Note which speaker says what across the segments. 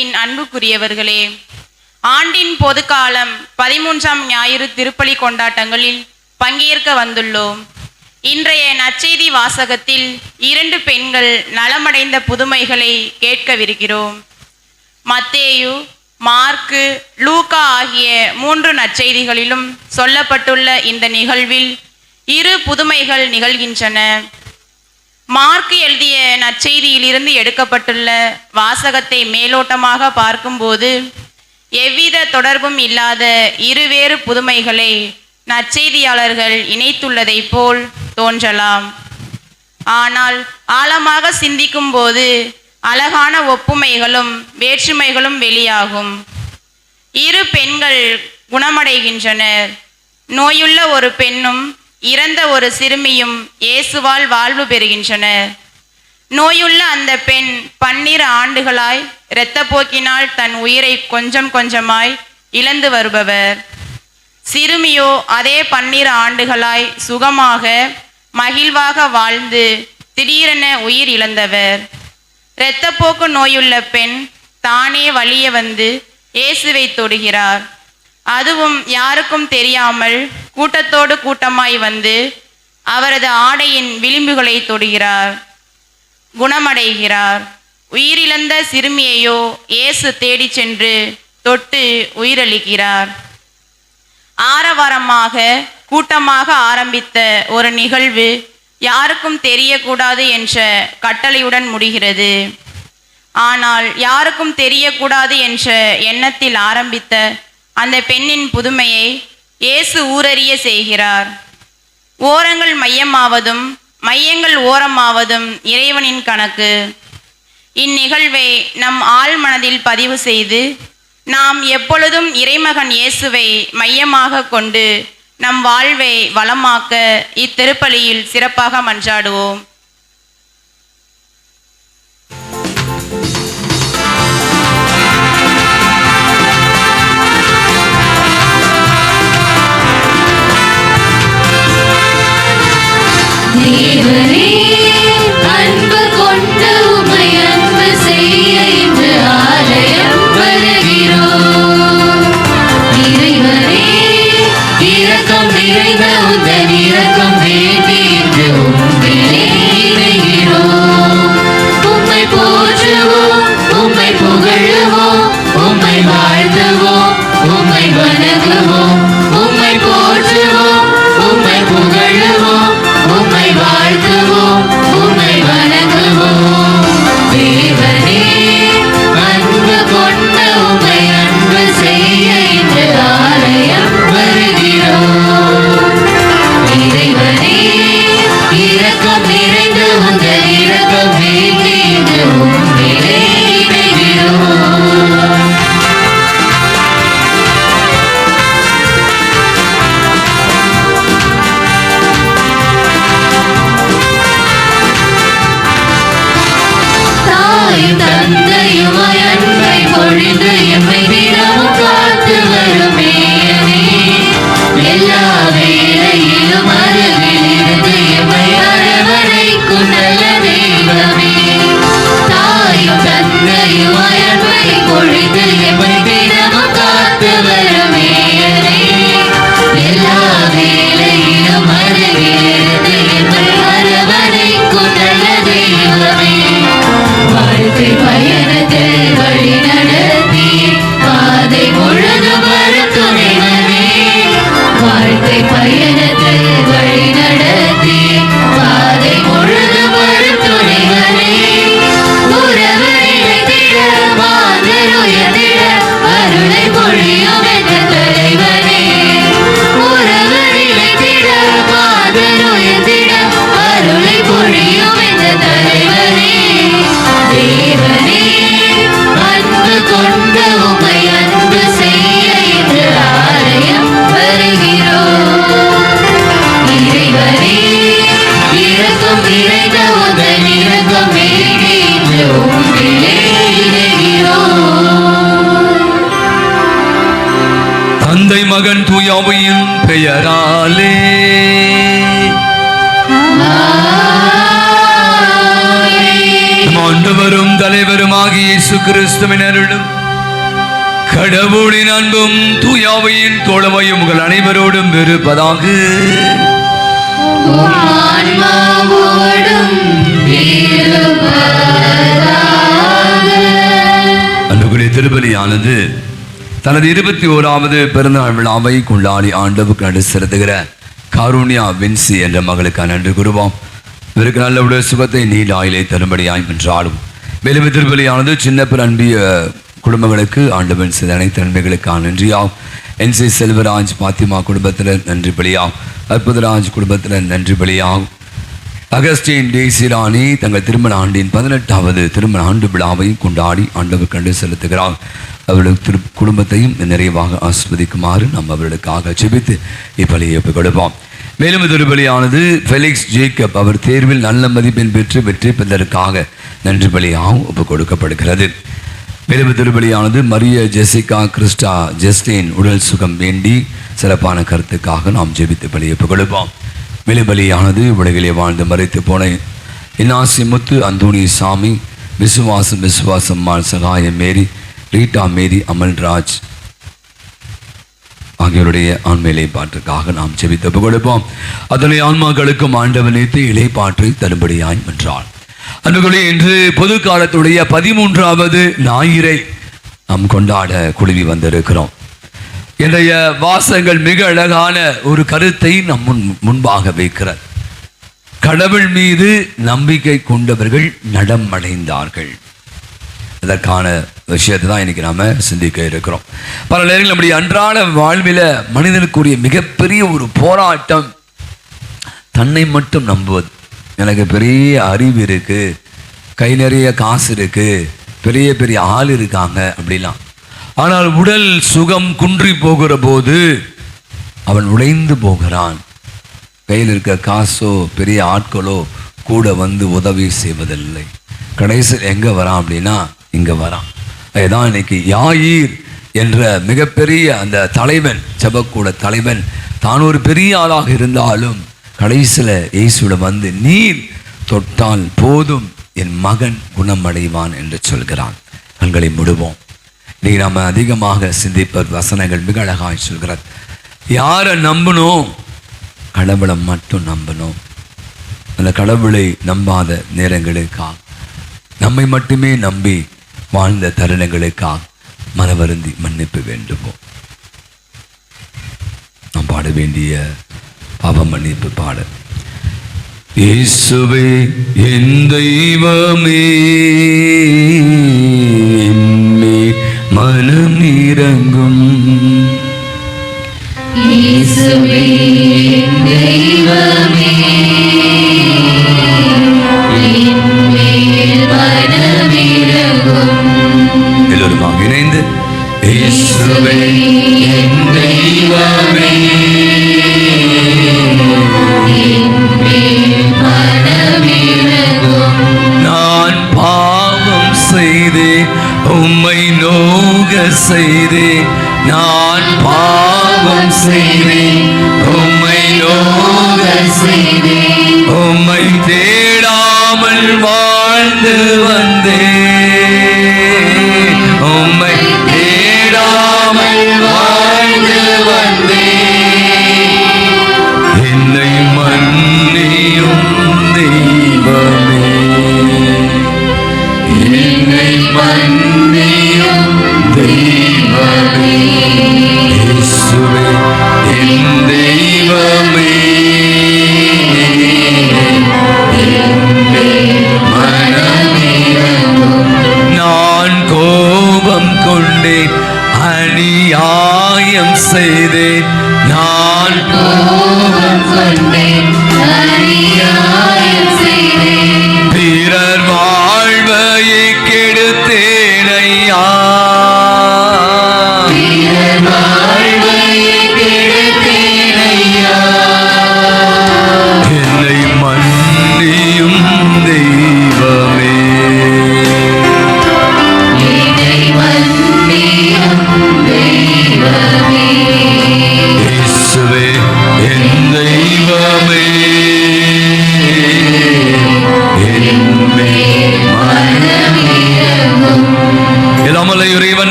Speaker 1: இயேசுவின் அன்புக்குரியவர்களே, ஆண்டின் பொதுக்காலம் 13ஆம் ஞாயிறு திருப்பலி கொண்டாட்டங்களில் பங்கேற்க வந்துள்ளோம். இன்றைய நற்செய்தி வாசகத்தில் 2 பெண்கள் நலமடைந்த புதுமைகளை கேட்கவிருக்கிறோம். மத்தேயு, மார்க்கு, லூக்கா ஆகிய 3 நற்செய்திகளிலும் சொல்லப்பட்டுள்ள இந்த நிகழ்வில் 2 புதுமைகள் நிகழ்கின்றன. மார்க்கு எழுதிய நற்செய்தியிலிருந்து எடுக்கப்பட்டுள்ள வாசகத்தை மேலோட்டமாக பார்க்கும்போது எவ்வித தொடர்பும் இல்லாத 2 வேறு புதுமைகளை நற்செய்தியாளர்கள் இணைத்துள்ளதை போல் தோன்றலாம். ஆனால் ஆழமாக சிந்திக்கும் போது அழகான ஒப்புமைகளும் வேற்றுமைகளும் வெளியாகும். 2 பெண்கள் குணமடைகின்றனர். நோயுள்ள ஒரு பெண்ணும் இறந்த ஒரு சிறுமியும் இயேசுவால் வாழ்வு பெறுகின்றனர். நோயுள்ள அந்த பெண் 12 ஆண்டுகளாய் இரத்தப்போக்கினால் தன் உயிரை கொஞ்சம் கொஞ்சமாய் இழந்து வருபவர். சிறுமியோ அதே 12 ஆண்டுகளாய் சுகமாக மகிழ்வாக வாழ்ந்து திடீரென உயிர் இழந்தவர். இரத்தப்போக்கு நோயுள்ள பெண் தானே வலிய வந்து இயேசுவை தொடுகிறார். அதுவும் யாருக்கும் தெரியாமல் கூட்டத்தோடு கூட்டமாய் வந்து அவரது ஆடையின் விளிம்புகளை தொடுகிறார். குணமடைகிறார். உயிரிழந்த சிறுமியையோ இயேசு தேடி சென்று தொட்டு உயிரளிக்கிறார். ஆரவாரமாக கூட்டமாக ஆரம்பித்த ஒரு நிகழ்வு யாருக்கும் தெரியக்கூடாது என்ற கட்டளையுடன் முடிகிறது. ஆனால் யாருக்கும் தெரியக்கூடாது என்ற எண்ணத்தில் ஆரம்பித்த அந்த பெண்ணின் புதுமையை இயேசு ஊரறிய செய்கிறார். ஓரங்கள் மையமாவதும் மையங்கள் ஓரமாவதும் இறைவனின் கணக்கு. இந்நிகழ்வை நம் ஆழ் மனதில் பதிவு செய்து நாம் எப்பொழுதும் இறைமகன் இயேசுவை மையமாக கொண்டு நம் வாழ்வை வளமாக்க இத்திருப்பலியில் சிறப்பாக மன்றாடுவோம்.
Speaker 2: தந்தை மகன் தூயாவியின் பெயராலே ஆண்டவரும் தலைவருமாக ஆண்டவராகிய இயேசு கிறிஸ்துவின் அருளும் கடவுளின் அன்பும் தூயாவையின் தோழமையும் உங்கள் அனைவரோடும் இருப்பதாக. அன்புக்குரிய திருப்பலியானது தனது 21வது பிறந்தநாள் விழாவை கொண்டாடி ஆண்டவுக்கு நடு செலுத்துகிற காருண்யா வின்சி என்ற மகளுக்கு நன்றி கூறுவோம். இவருக்கு நல்ல உடல் சுகத்தை நீண்ட ஆயுளை தரும்படியாய் என்றாலும் மேலும் திருப்பலியானது சின்ன பிற அன்பிய குடும்பங்களுக்கு ஆண்டவன் செய்த அனைத்து நன்மைகளுக்கான நன்றியாகும். NC செல்வராஜ் பாத்திமா குடும்பத்தினர் நன்றி பலியாகும். அற்புதராஜ் குடும்பத்தினர் நன்றி பலியாகும். அகஸ்டின் டேசி ராணி தங்கள் திருமண ஆண்டின் 18வது திருமண ஆண்டு விழாவை கொண்டாடி ஆண்டவர் கண்டு செலுத்துகிறார். அவர்களுக்கு குடும்பத்தையும் நிறைவாக ஆஸ்வதிக்குமாறு நாம் அவர்களுக்காக ஜெபித்து இப்பலியை ஒப்புக் கொடுப்போம். மேலும் திருப்பலியானது ஃபெலிக்ஸ் ஜேக்கப் அவர் தேர்வில் நல்ல மதிப்பெண் பெற்று வெற்றி பெற்றதற்காக நன்றி பலியாகவும் ஒப்புக் கொடுக்கப்படுகிறது. மேலும் திருப்பலியானது மரிய ஜெசிகா கிறிஸ்டா ஜஸ்டின் உடல் சுகம் வேண்டி சிறப்பான கருத்துக்காக நாம் ஜெபித்து பலியை ஒப்புக் கொடுப்போம். வெளிபலியானது உலகிலே வாழ்ந்து மறைத்து போன இன்னாசி முத்து அந்தோணி சாமி விசுவாசம்மாள் சகாயம் மேரி ரீட்டா மேரி அமல்ராஜ் ஆகியோருடைய ஆண்மையிலை பாட்டுக்காக நாம் ஜெபித்து கொடுப்போம். அதனை ஆன்மாக்களுக்கும் ஆண்டவன் நேற்று இலைப்பாற்றை தரும்படியாய் வென்றாள். அன்புகளே, இன்று பொது காலத்துடைய 13வது ஞாயிறை நாம் கொண்டாட குழுவி வந்திருக்கிறோம். இன்றைய வாசகங்கள் மிக அழகான ஒரு கருத்தை நம் முன்பாக வைக்கிறார். கடவுள் மீது நம்பிக்கை கொண்டவர்கள் நடமடைந்தார்கள். இதற்கான விஷயத்தை தான் இன்னைக்கு நாம சிந்திக்க இருக்கிறோம். பல நேரங்கள் நம்முடைய அன்றாட வாழ்வில் மனிதனுக்குரிய மிகப்பெரிய ஒரு போராட்டம் தன்னை மட்டும் நம்புவது. எனக்கு பெரிய அறிவு இருக்கு, கை நிறைய காசு இருக்கு, பெரிய பெரிய ஆள் இருக்காங்க அப்படிலாம். ஆனால் உடல் சுகம் குன்றி போகிற போது அவன் உடைந்து போகிறான். கையில் இருக்க காசோ பெரிய ஆட்களோ கூட வந்து உதவி செய்வதில்லை. கடைசியில் எங்க வரான் அப்படின்னா இங்க வரான். அதுதான் இன்னைக்கு யாயீர் என்ற மிகப்பெரிய அந்த தலைவன், ஜெபக்கூட தலைவன், தான் ஒரு பெரிய ஆளாக இருந்தாலும் கடைசியில் இயேசுவிடம் வந்து நீர் தொட்டால் போதும் என் மகன் குணமடைவான் என்று சொல்கிறான். கண்களை மூடுவோம். நீ நாம அதிகமாக சிந்திப்ப வசனங்கள் மிக அழகாய் சொல்கிறார். யாரை நம்பணும்? கடவுளை மட்டும் நம்பணும். அந்த கடவுளை நம்பாத நேரங்களுக்காக, நம்மை மட்டுமே நம்பி வாழ்ந்த தருணங்களுக்காக மனவருந்தி மன்னிப்பு வேண்டுவோம். நாம் பாட வேண்டிய பாவ மன்னிப்பு பாடல். இயேசுவே என் தெய்வமே, மனம் இறங்கும்.
Speaker 3: இயேசுவே என் தெய்வமே, என்மேல் மனம் இறங்கும்.
Speaker 2: எல்லோருமாக இணைந்து இயேசுவே என் தெய்வமே,
Speaker 3: என்மேல் மனம் இறங்கும்.
Speaker 2: நான் பாவம் செய்தேன், உம்மை நோக செய்தேன். நான் பாவம் செய்தேன், உம்மை நோக செய்தேன். உம்மை தேடாமல் வாழ்ந்து வந்தேன். உம்மை தேடாமல் வாழ்ந்து வந்தேன். என்னை மன்னியும் தெய்வமே, என்னை மன்னியும் தெய்வமே. இயேசுவே என் தெய்வமே,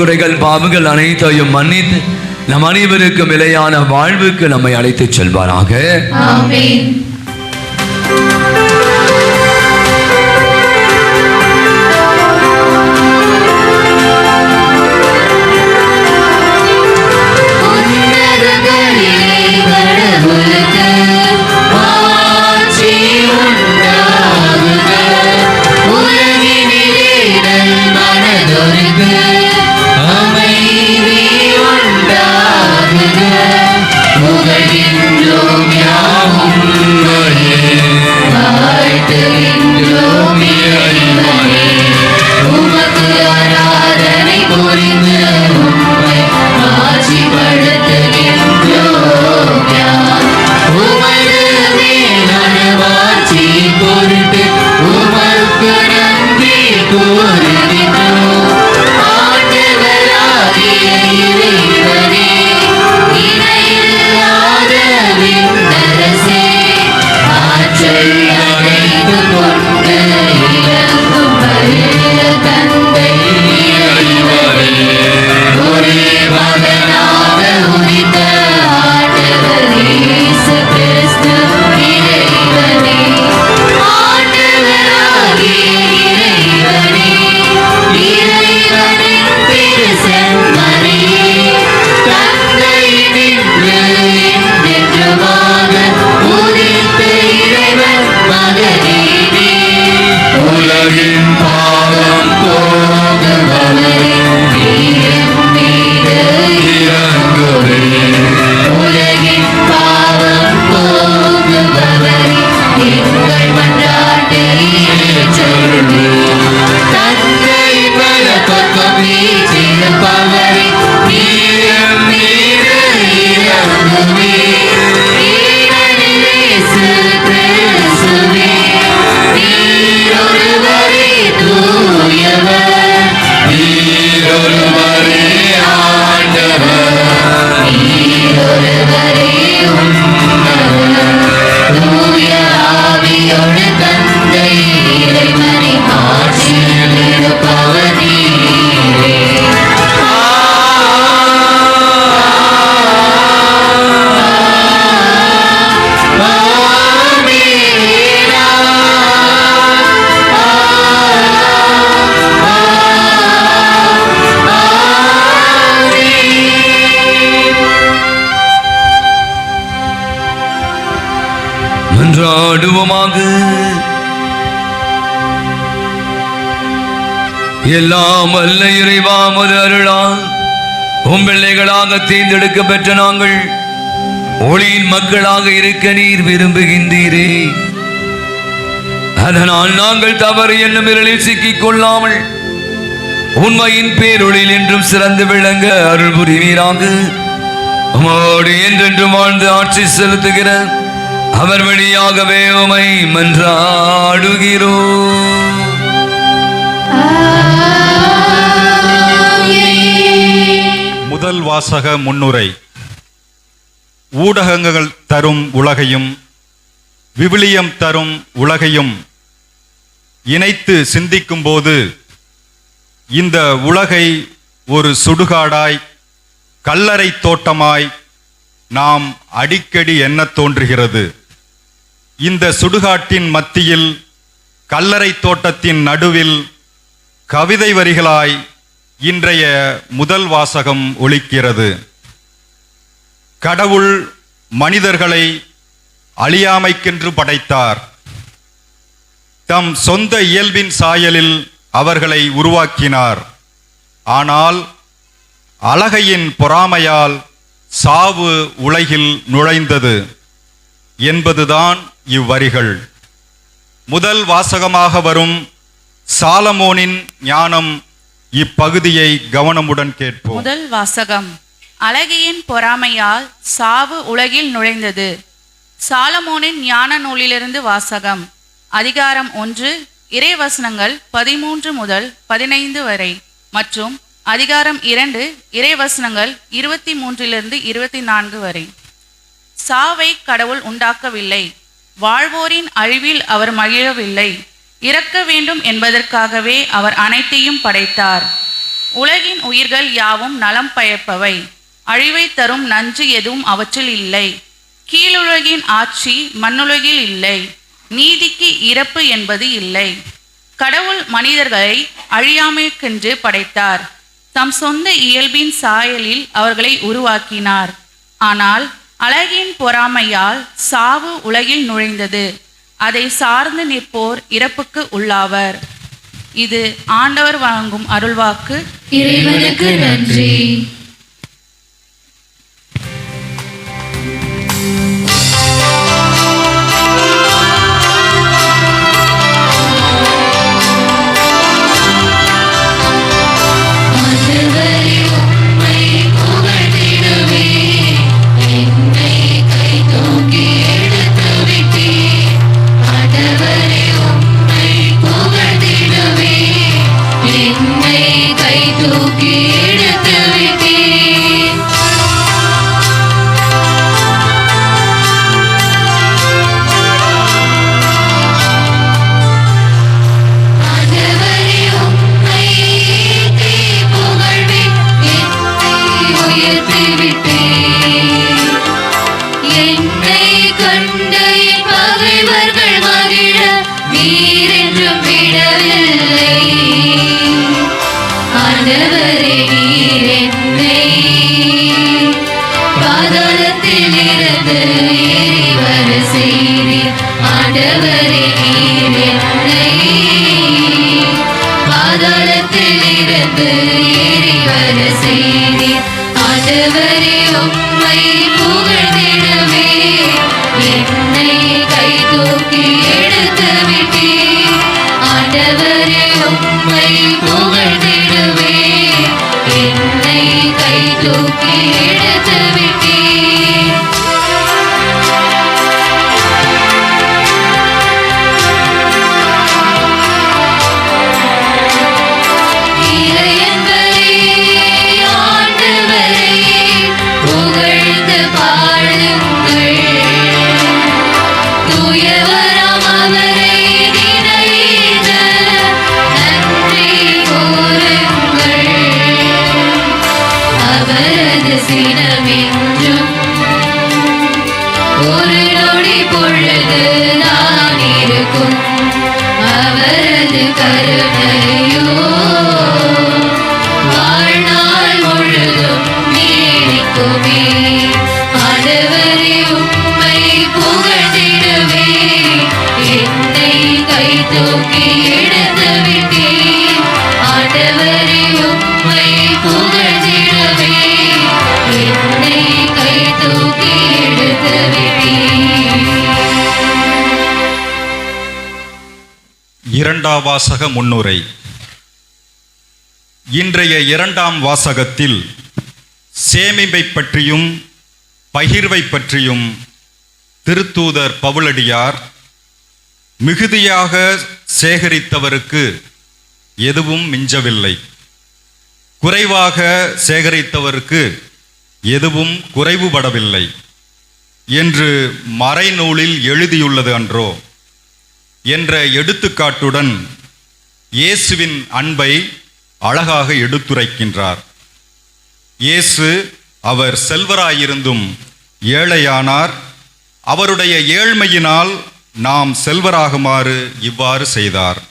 Speaker 2: குறைகள் பாவங்கள் அனைத்தையும் மன்னித்து நம் அனைவருக்கும் நிலையான வாழ்வுக்கு நம்மை அழைத்துச் செல்வாராக.
Speaker 3: ஆமென்.
Speaker 2: மன்றாடுவோமாக. எல்லாம் வல்ல இறைவா, உமது அருளால் உம் பிள்ளைகளாக தேர்ந்தெடுக்க பெற்ற நாங்கள் ஒளியின் மக்களாக இருக்க நீர் விரும்புகின்றீரே. அதனால் நாங்கள் தவறு என்னும் இருளில் சிக்கிக் கொள்ளாமல் உண்மையின் பேரொளியில் என்றும் சிறந்து விளங்க அருள் புரிவீராக. உமோடு என்றென்றும் வாழ்ந்து ஆட்சி செலுத்துகிற அவர் வழியாகவே உமை மன்றாடுகிறோம்.
Speaker 4: முதல் வாசக முன்னுரை. ஊடகங்கள் தரும் உலகையும் விவிலியம் தரும் உலகையும் இணைத்து சிந்திக்கும் போது இந்த உலகை ஒரு சுடுகாடாய், கல்லறை தோட்டமாய் நாம் அடிக்கடி எண்ணத் தோன்றுகிறது. இந்த சுடுகாட்டின் மத்தியில், கல்லறை தோட்டத்தின் நடுவில் கவிதை வரிகளாய் இன்றைய முதல் வாசகம் ஒலிக்கிறது. கடவுள் மனிதர்களை அழியாமைக்கென்று படைத்தார். தம் சொந்த இயல்பின் சாயலில் அவர்களை உருவாக்கினார். ஆனால் அழகையின் பொறாமையால் சாவு உலகில் நுழைந்தது என்பதுதான் இவ்வரிகள். முதல் வாசகமாக வரும் சாலமோனின் ஞானம் இப்பகுதியை கவனமுடன் கேட்போம்.
Speaker 1: முதல் வாசகம். அழகியின் பொறாமையால் சாவு உலகில் நுழைந்தது. சாலமோனின் ஞான நூலிலிருந்து வாசகம். அதிகாரம் 1, இறைவசனங்கள் 13 முதல் 15 வரை மற்றும் அதிகாரம் 2, இறைவசனங்கள் 23 24 வரை. சாவை கடவுள் உண்டாக்கவில்லை. வாழ்வோரின் அழிவில் அவர் மகிழவில்லை. இறக்க வேண்டும் என்பதற்காகவே அவர் அனைத்தையும் படைத்தார். உலகின் உயிர்கள் யாவும் நலம் பயப்பவை, அழிவை தரும் நஞ்சு எதுவும் அவற்றில் இல்லை. கீழுலகின் ஆட்சி மண்ணுலகில் இல்லை, நீதிக்கு இறப்பு என்பது இல்லை. கடவுள் மனிதர்களை அழியாமைக்கென்று படைத்தார், தம் சொந்த இயல்பின் சாயலில் அவர்களை உருவாக்கினார். ஆனால் அழகின் பொறாமையால் சாவு உலகில் நுழைந்தது, அதை சார்ந்து நிற்போர் இறப்புக்கு உள்ளாவர். இது ஆண்டவர் வழங்கும் அருள்வாக்கு.
Speaker 3: இறைவனுக்கு நன்றி.
Speaker 4: இரண்டாம் வாசக முன்னுரை. இன்றைய இரண்டாம் வாசகத்தில் சேமிப்பை பற்றியும் பகிர்வை பற்றியும் திருத்தூதர் பவுலடியார் மிகுதியாக சேகரித்தவருக்கு எதுவும் மிஞ்சவில்லை, குறைவாக சேகரித்தவருக்கு எதுவும் குறைவுபடவில்லை என்று மறைநூலில் எழுதியுள்ளது அன்றோ என்ற எடுத்துக்காட்டுடன் இயேசுவின் அன்பை அழகாக எடுத்துரைக்கின்றார். இயேசு அவர் செல்வராயிருந்தும் ஏழையானார், அவருடைய ஏழ்மையினால் நாம் செல்வராகுமாறு இவ்வாறு செய்தார்.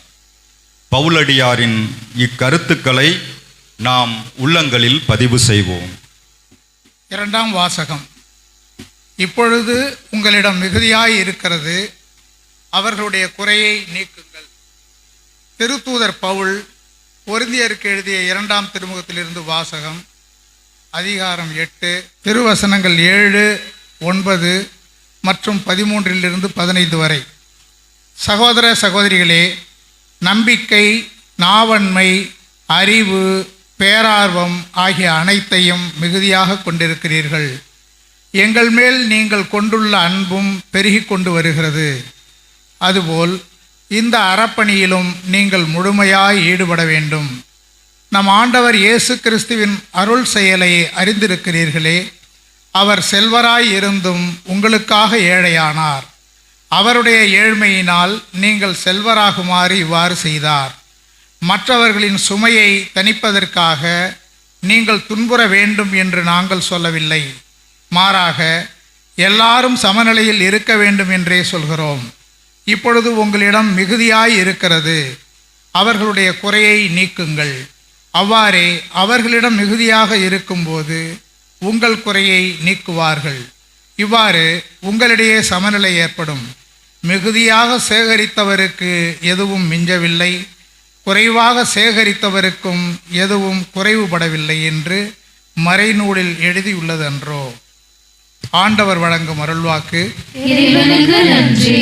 Speaker 4: பவுலடியாரின் இக்கருத்துக்களை நாம் உள்ளங்களில் பதிவு செய்வோம்.
Speaker 5: இரண்டாம் வாசகம். இப்பொழுது உங்களிடம் மிகுதியாய் இருக்கிறது, அவர்களுடைய குறையை நீக்குங்கள். திருத்தூதர் பவுல் கொரிந்தியருக்கு எழுதிய 2ஆம் திருமுகத்திலிருந்து வாசகம். அதிகாரம் 8, திருவசனங்கள் 7, 9 மற்றும் 13-15 வரை. சகோதர சகோதரிகளே, நம்பிக்கை, நாவன்மை, அறிவு, பேரார்வம் ஆகிய அனைத்தையும் மிகுதியாக கொண்டிருக்கிறீர்கள். எங்கள் மேல் நீங்கள் கொண்டுள்ள அன்பும் பெருகி கொண்டு வருகிறது. அதுபோல் இந்த அறப்பணியிலும் நீங்கள் முழுமையாய் ஈடுபட வேண்டும். நம் ஆண்டவர் இயேசு கிறிஸ்துவின் அருள் செயலை அறிந்திருக்கிறீர்களே. அவர் செல்வராய் இருந்தும் உங்களுக்காக ஏழையானார். அவருடைய ஏழ்மையினால் நீங்கள் செல்வராகுமாறு இவ்வாறு செய்தார். மற்றவர்களின் சுமையை தணிப்பதற்காக நீங்கள் துன்புற வேண்டும் என்று நாங்கள் சொல்லவில்லை. மாறாக எல்லாரும் சமநிலையில் இருக்க வேண்டும் என்றே சொல்கிறோம். இப்பொழுது உங்களிடம் மிகுதியாய் இருக்கிறது, அவர்களுடைய குறையை நீக்குங்கள். அவ்வாறே அவர்களிடம் மிகுதியாக இருக்கும்போது உங்கள் குறையை நீக்குவார்கள். இவ்வாறு உங்களிடையே சமநிலை ஏற்படும். மிகுதியாக சேகரித்தவருக்கு எதுவும் மிஞ்சவில்லை, குறைவாக சேகரித்தவருக்கும் எதுவும் குறைவுபடவில்லை என்று மறைநூலில் எழுதியுள்ளது அன்றோ? ஆண்டவர் வழங்கும் அருள்வாக்கு.
Speaker 3: இறைவனுக்கு நன்றி.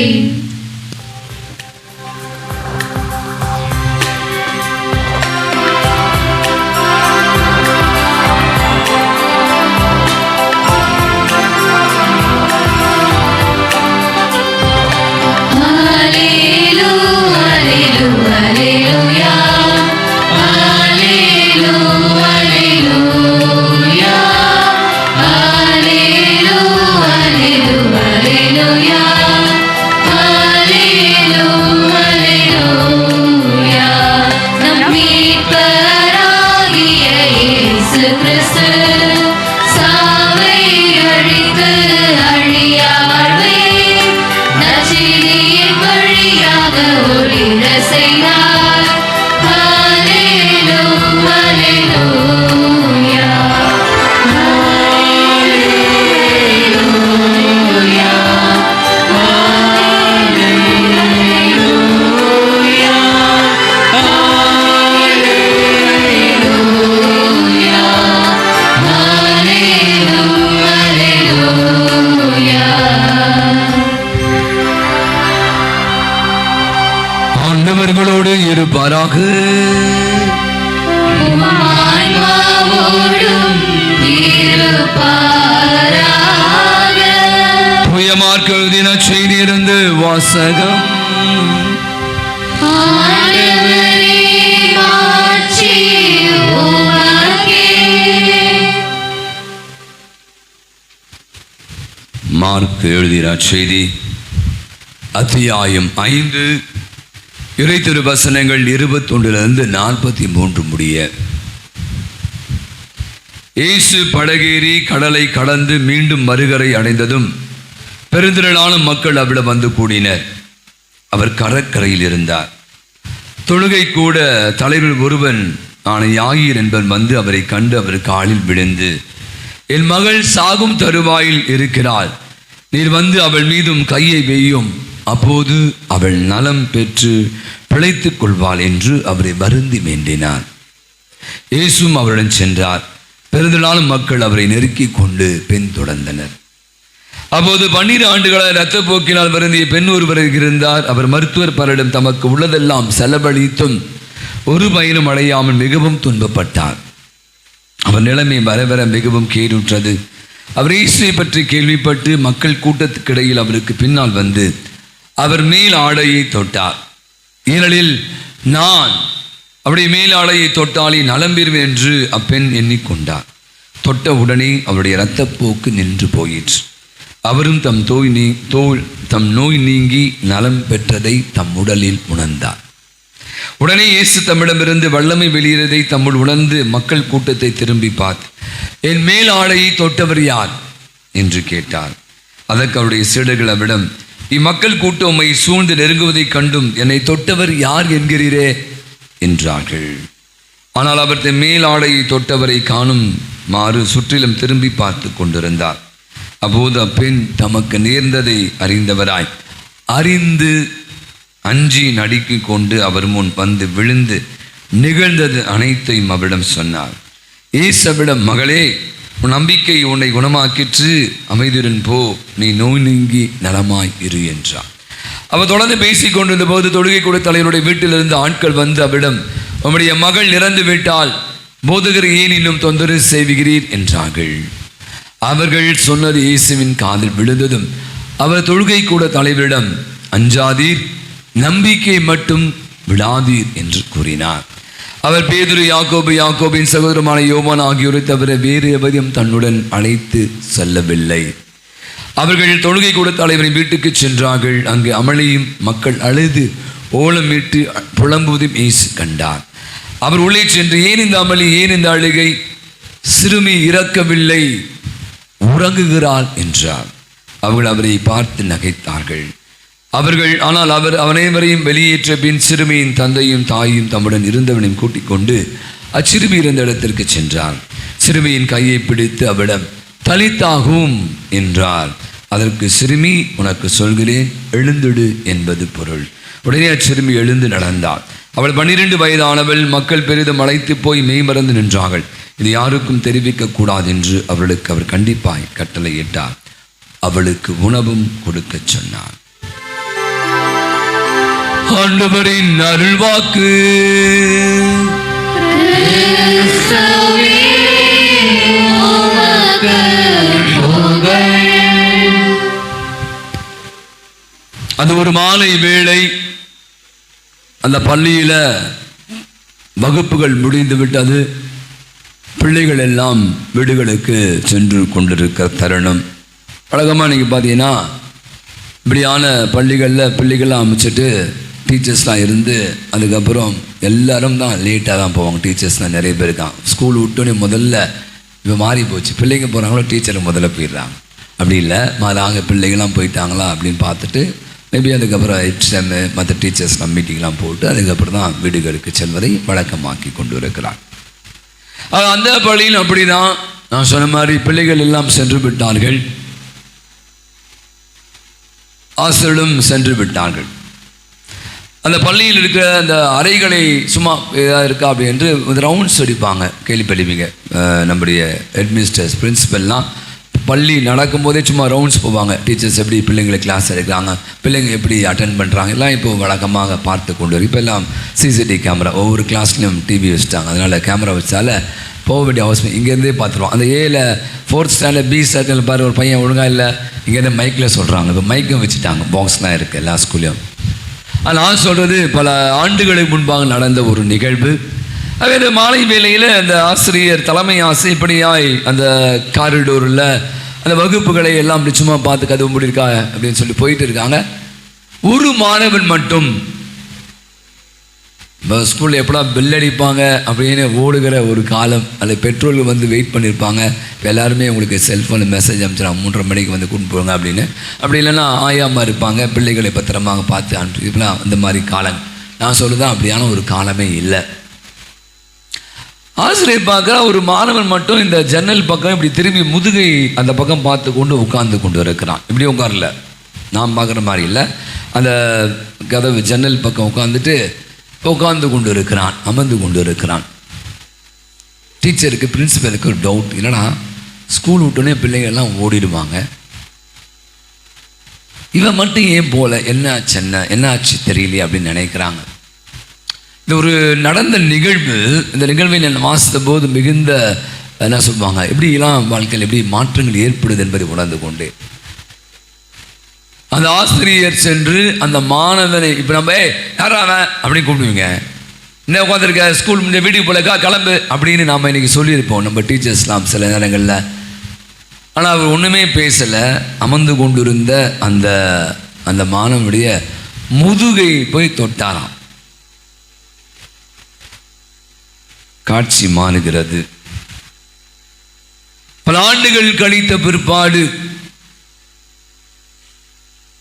Speaker 2: ஆண்டவர்களோடு இருப்பாராக. தூய மார்க்கு எழுதின செய்தியிலிருந்து வாசகம். மார்க்கு எழுதின செய்தி அத்தியாயம் 5 இறை திருவசனங்கள் 21 43 முடிய. இயேசு படகேறி கடலை கடந்து மீண்டும் மறுகரை அடைந்ததும் பெருந்திரளான மக்கள் அவ்விடம் வந்து கூடினர். அவர் கடற்கரையில் இருந்தார். தொழுகை கூட தலைவர் ஒருவன் ஆன யாயிர் என்பவன் வந்து அவரை கண்டு அவர் காலில் விழுந்து, என் மகள் சாகும் தருவாயில் இருக்கிறாள், நீர் வந்து அவள் மீதும் கையை வையும், அப்போது அவள் நலம் பெற்று பிழைத்துக் கொள்வாள் என்று அவரை வருந்தி வேண்டினார். இயேசுவும் அவருடன் சென்றார். பெருந்திரளான மக்கள் அவரை நெருக்கிக் கொண்டு பின்தொடர்ந்தனர். அப்போது 12 ஆண்டுகளால் இரத்தப்போக்கினால் வருந்திய பெண் ஒருவர் இருந்தார். அவர் மருத்துவர் பலரிடம் தமக்கு உள்ளதெல்லாம் செலவழித்தும் ஒரு பயனும் அடையாமல் மிகவும் துன்பப்பட்டார். அவர் நிலைமை வர வர மிகவும் கேடுற்றது. அவர் இயேசுவை பற்றி கேள்விப்பட்டு மக்கள் கூட்டத்துக்கிடையில் அவருக்கு பின்னால் வந்து அவர் மேல் ஆடையை தொட்டார். ஏனெனில் நான் அவருடைய மேல் ஆடையை தொட்டாலே நலம் பெறுவேன் என்று அப்பெண் எண்ணிக்கொண்டார். தொட்ட உடனே அவருடைய இரத்தப்போக்கு நின்று போயிற்று. அவரும் தம் நோய் நீங்கி நலம் பெற்றதை தம் உடலில் உணர்ந்தார். உடனே இயேசு தம்மிடமிருந்து வல்லமை வெளியேறதை தம்முள் உணர்ந்து மக்கள் கூட்டத்தை திரும்பி பார்த்து, என் மேல் ஆடையை தொட்டவர் யார் என்று கேட்டார். அதற்கு அவருடைய சீடர்கள் அவரிடம், இம்மக்கள் கூட்டம் உம்மை சூழ்ந்து நெருங்குவதைக் கண்டும் என்னை தொட்டவர் யார் என்கிறீரே என்றார்கள். ஆனால் அவர் தம் மேல் ஆடையை தொட்டவரை காணும் மாறு சுற்றிலும் திரும்பி பார்த்து கொண்டிருந்தார். அப்போது அப்பெண் தமக்கு நேர்ந்ததை அறிந்தவராய் அறிந்து அஞ்சி நடுக்கிக் கொண்டு அவர் முன் வந்து விழுந்து நிகழ்ந்தது அனைத்தையும் அவரிடம் சொன்னார். இயேசுவிடம், மகளே, உன் நம்பிக்கை உன்னை குணமாக்கிற்று, அமைதியுடன் போ, நீ நோய் நீங்கி நலமாய் இரு என்றார். அவர் தொடர்ந்து பேசிக் கொண்டிருந்த போது தொழுகை கூட தலைவருடைய வீட்டிலிருந்து ஆட்கள் வந்து அவரிடம், உம்முடைய மகள் இறந்து விட்டால் போதகர் ஏன் இன்னும் தொந்தரவு செய்கிறீர் என்றார்கள். அவர்கள் சொன்னது இயேசுவின் காதில் விழுந்ததும் அவர் தொழுகை கூட தலைவரிடம், அஞ்சாதீர், நம்பிக்கை மட்டும் விடாதீர் என்று கூறினார். அவர் பேதுரு, யாக்கோபின் சகோதரமான யோவான் ஆகியோரை தவிர வேறு எவரையும் தன்னுடன் அழைத்து செல்லவில்லை. அவர்கள் தொழுகை கூட தலைவரின் வீட்டுக்கு சென்றார்கள். அங்கு அமளியும் மக்கள் அழுது ஓலமிட்டு புலம்புவதும் இயேசு கண்டார். அவர் உள்ளே சென்று, ஏன் இந்த அமளி, ஏன் இந்த அழுகை, சிறுமி இறக்கவில்லை, உறங்குகிறாள் என்றார். அவர்கள் அவரை பார்த்து நகைத்தார்கள். ஆனால் அவர் அனைவரையும் வெளியேற்ற பின் சிறுமியின் தந்தையும் தாயும் தம்முடன் இருந்தவனையும் கூட்டிக் கொண்டு அச்சிறுமி இருந்த இடத்திற்கு சென்றார். சிறுமியின் கையை பிடித்து அவளிடம் தலித்தாகும் என்றார். அதற்கு சிறுமி, உனக்கு சொல்கிறேன், எழுந்திடு என்பது பொருள். உடனே அச்சிறுமி எழுந்து நடந்தாள். அவள் 12 வயதானவள். மக்கள் பெரிதும் அழைத்து போய் மெய்மறந்து நின்றார்கள். இது யாருக்கும் தெரிவிக்க கூடாது என்று அவளுக்கு அவர் கண்டிப்பாய் கட்டளையிட்டார். அவளுக்கு உணவும் கொடுக்க சொன்னார். ஆண்டவரின் அருள்வாக்கு. அது ஒரு மாலை வேளை. அந்த பள்ளியில வகுப்புகள் முடிந்து விட்டது. பிள்ளைகள் எல்லாம் வீடுகளுக்கு சென்று கொண்டிருக்கிற தருணம். வழக்கமாக நீங்கள் பார்த்தீங்கன்னா இப்படியான பள்ளிகளில் பிள்ளைகள்லாம் அமைச்சிட்டு டீச்சர்ஸ்லாம் இருந்து அதுக்கப்புறம் எல்லாரும் தான் லேட்டாக தான் போவாங்க. டீச்சர்ஸ்லாம் நிறைய பேர் தான். ஸ்கூல் விட்டோன்னே முதல்ல இப்போ மாறி போச்சு. பிள்ளைங்க போகிறாங்களோ டீச்சரை முதல்ல போயிடுறாங்க. அப்படி இல்லை, மாறாங்க பிள்ளைகள்லாம் போயிட்டாங்களா அப்படின்னு பார்த்துட்டு மேபி அதுக்கப்புறம் எக்ஸாமு மற்ற டீச்சர்ஸ்லாம் மீட்டிங்லாம் போட்டு அதுக்கப்புறம் தான் வீடுகளுக்கு செல்வதை வழக்கமாக்கி கொண்டு இருக்கிறார். அந்த பள்ளியில் அப்படி தான் நான் சொன்ன மாதிரி பிள்ளைகள் எல்லாம் சென்று விட்டார்கள். ஆசிரியரும் சென்று விட்டார்கள். அந்த பள்ளியில் இருக்கிற அந்த அறைகளை சும்மா ஏதாவது இருக்கா அப்படி என்று ரவுண்ட்ஸ் அடிப்பாங்க. கேள்விப்படுவீங்க, நம்முடைய ஹெட்மிஸ்டர்ஸ் பிரின்சிபல்லாம் பள்ளி நடக்கும்போதே சும்மா ரவுண்ட்ஸ் போவாங்க. டீச்சர்ஸ் எப்படி பிள்ளைங்களை கிளாஸ் எடுக்கிறாங்க, பிள்ளைங்க எப்படி அட்டென்ட் பண்ணுறாங்க, எல்லாம் இப்போ வழக்கமாக பார்த்து கொண்டு வரும். இப்போ எல்லாம் சிசிடிவி கேமரா, ஒவ்வொரு கிளாஸ்லையும் டிவி வச்சுட்டாங்க. அதனால் கேமரா வச்சால போக வேண்டிய அவசியம் இங்கேருந்தே பார்த்துருவோம். அந்த ஏல 4th ஸ்டாண்டர்ட் B ஸ்டாண்டர்டில் பாரு ஒரு பையன் ஒழுங்காக இல்லை, இங்கேருந்து மைக்கில் சொல்கிறாங்க. இப்போ மைக்கும் வச்சுட்டாங்க, பாக்ஸ்லாம் இருக்குது எல்லா ஸ்கூல்லையும். நான் சொல்கிறது பல ஆண்டுகளுக்கு முன்பாக நடந்த ஒரு நிகழ்வு. அதே மாலை வேளையில் அந்த ஆசிரியர், தலைமை ஆசிரியர் இப்படியாய் அந்த காரிடோரில் அந்த வகுப்புகளை எல்லாம் நிச்சயமாக பார்த்து கதவு முடியிருக்கா அப்படின்னு சொல்லி போயிட்டு இருக்காங்க. ஒரு மாணவன் மட்டும் ஸ்கூலில் எப்படா பெல் அடிப்பாங்க அப்படின்னு ஓடுகிற ஒரு காலம். அதில் பெற்றோர்கள் வந்து வெயிட் பண்ணியிருப்பாங்க. இப்போ எல்லாருமே உங்களுக்கு செல்ஃபோனில் மெசேஜ் அனுப்பிச்சிடாங்க 3:30 மணிக்கு வந்து கூட்டு போங்க அப்படின்னு. அப்படி இல்லைன்னா ஆயாமல் இருப்பாங்க, பிள்ளைகளை பத்திரமாக பார்த்து அனுப்பி. இப்பெல்லாம் அந்த மாதிரி காலம் நான் சொல்லுதான் அப்படியான ஒரு காலமே இல்லை. ஆசிரியர் பார்க்குற ஒரு மாணவன் மட்டும் இந்த ஜன்னல் பக்கம் இப்படி திரும்பி முதுகை அந்த பக்கம் பார்த்து கொண்டு உட்கார்ந்து கொண்டு இருக்கிறான். இப்படி உட்காரல, நான் பார்க்குற மாதிரி இல்லை, அந்த கதவு ஜன்னல் பக்கம் உட்கார்ந்து கொண்டு இருக்கிறான், அமர்ந்து கொண்டு இருக்கிறான். டீச்சருக்கு, பிரின்சிபலுக்கு ஒரு டவுட், என்னன்னா ஸ்கூல் விட்டோன்னே பிள்ளைங்க எல்லாம் ஓடிடுவாங்க, இவன் மட்டும் ஏன் போல, என்ன ஆச்சு தெரியலையே அப்படின்னு நினைக்கிறாங்க. இந்த ஒரு நடந்த நிகழ்வு, இந்த நிகழ்வை நான் வாசித்த போது மிகுந்த என்ன சொல்லுவாங்க, எப்படிலாம் வாழ்க்கையில் எப்படி மாற்றங்கள் ஏற்படுது என்பதை உணர்ந்து கொண்டேன். அந்த ஆசிரியர் சென்று அந்த மாணவனை, இப்போ நம்ம யாராவன் அப்படின்னு கூப்பிடுவீங்க, என்ன உட்காந்துருக்க, ஸ்கூல் முடிஞ்ச வீட்டுக்கு போலக்கா கிளம்பு அப்படின்னு நாம் இன்னைக்கு சொல்லியிருப்போம் நம்ம டீச்சர்ஸ்லாம் சில நேரங்களில். ஆனால் அவர் ஒன்றுமே பேசலை, அமர்ந்து கொண்டிருந்த அந்த மாணவனுடைய முதுகை போய் தொட்டாராம். காட்சி மாறுகிறது. பல ஆண்டுகள் கழித்த பிற்பாடு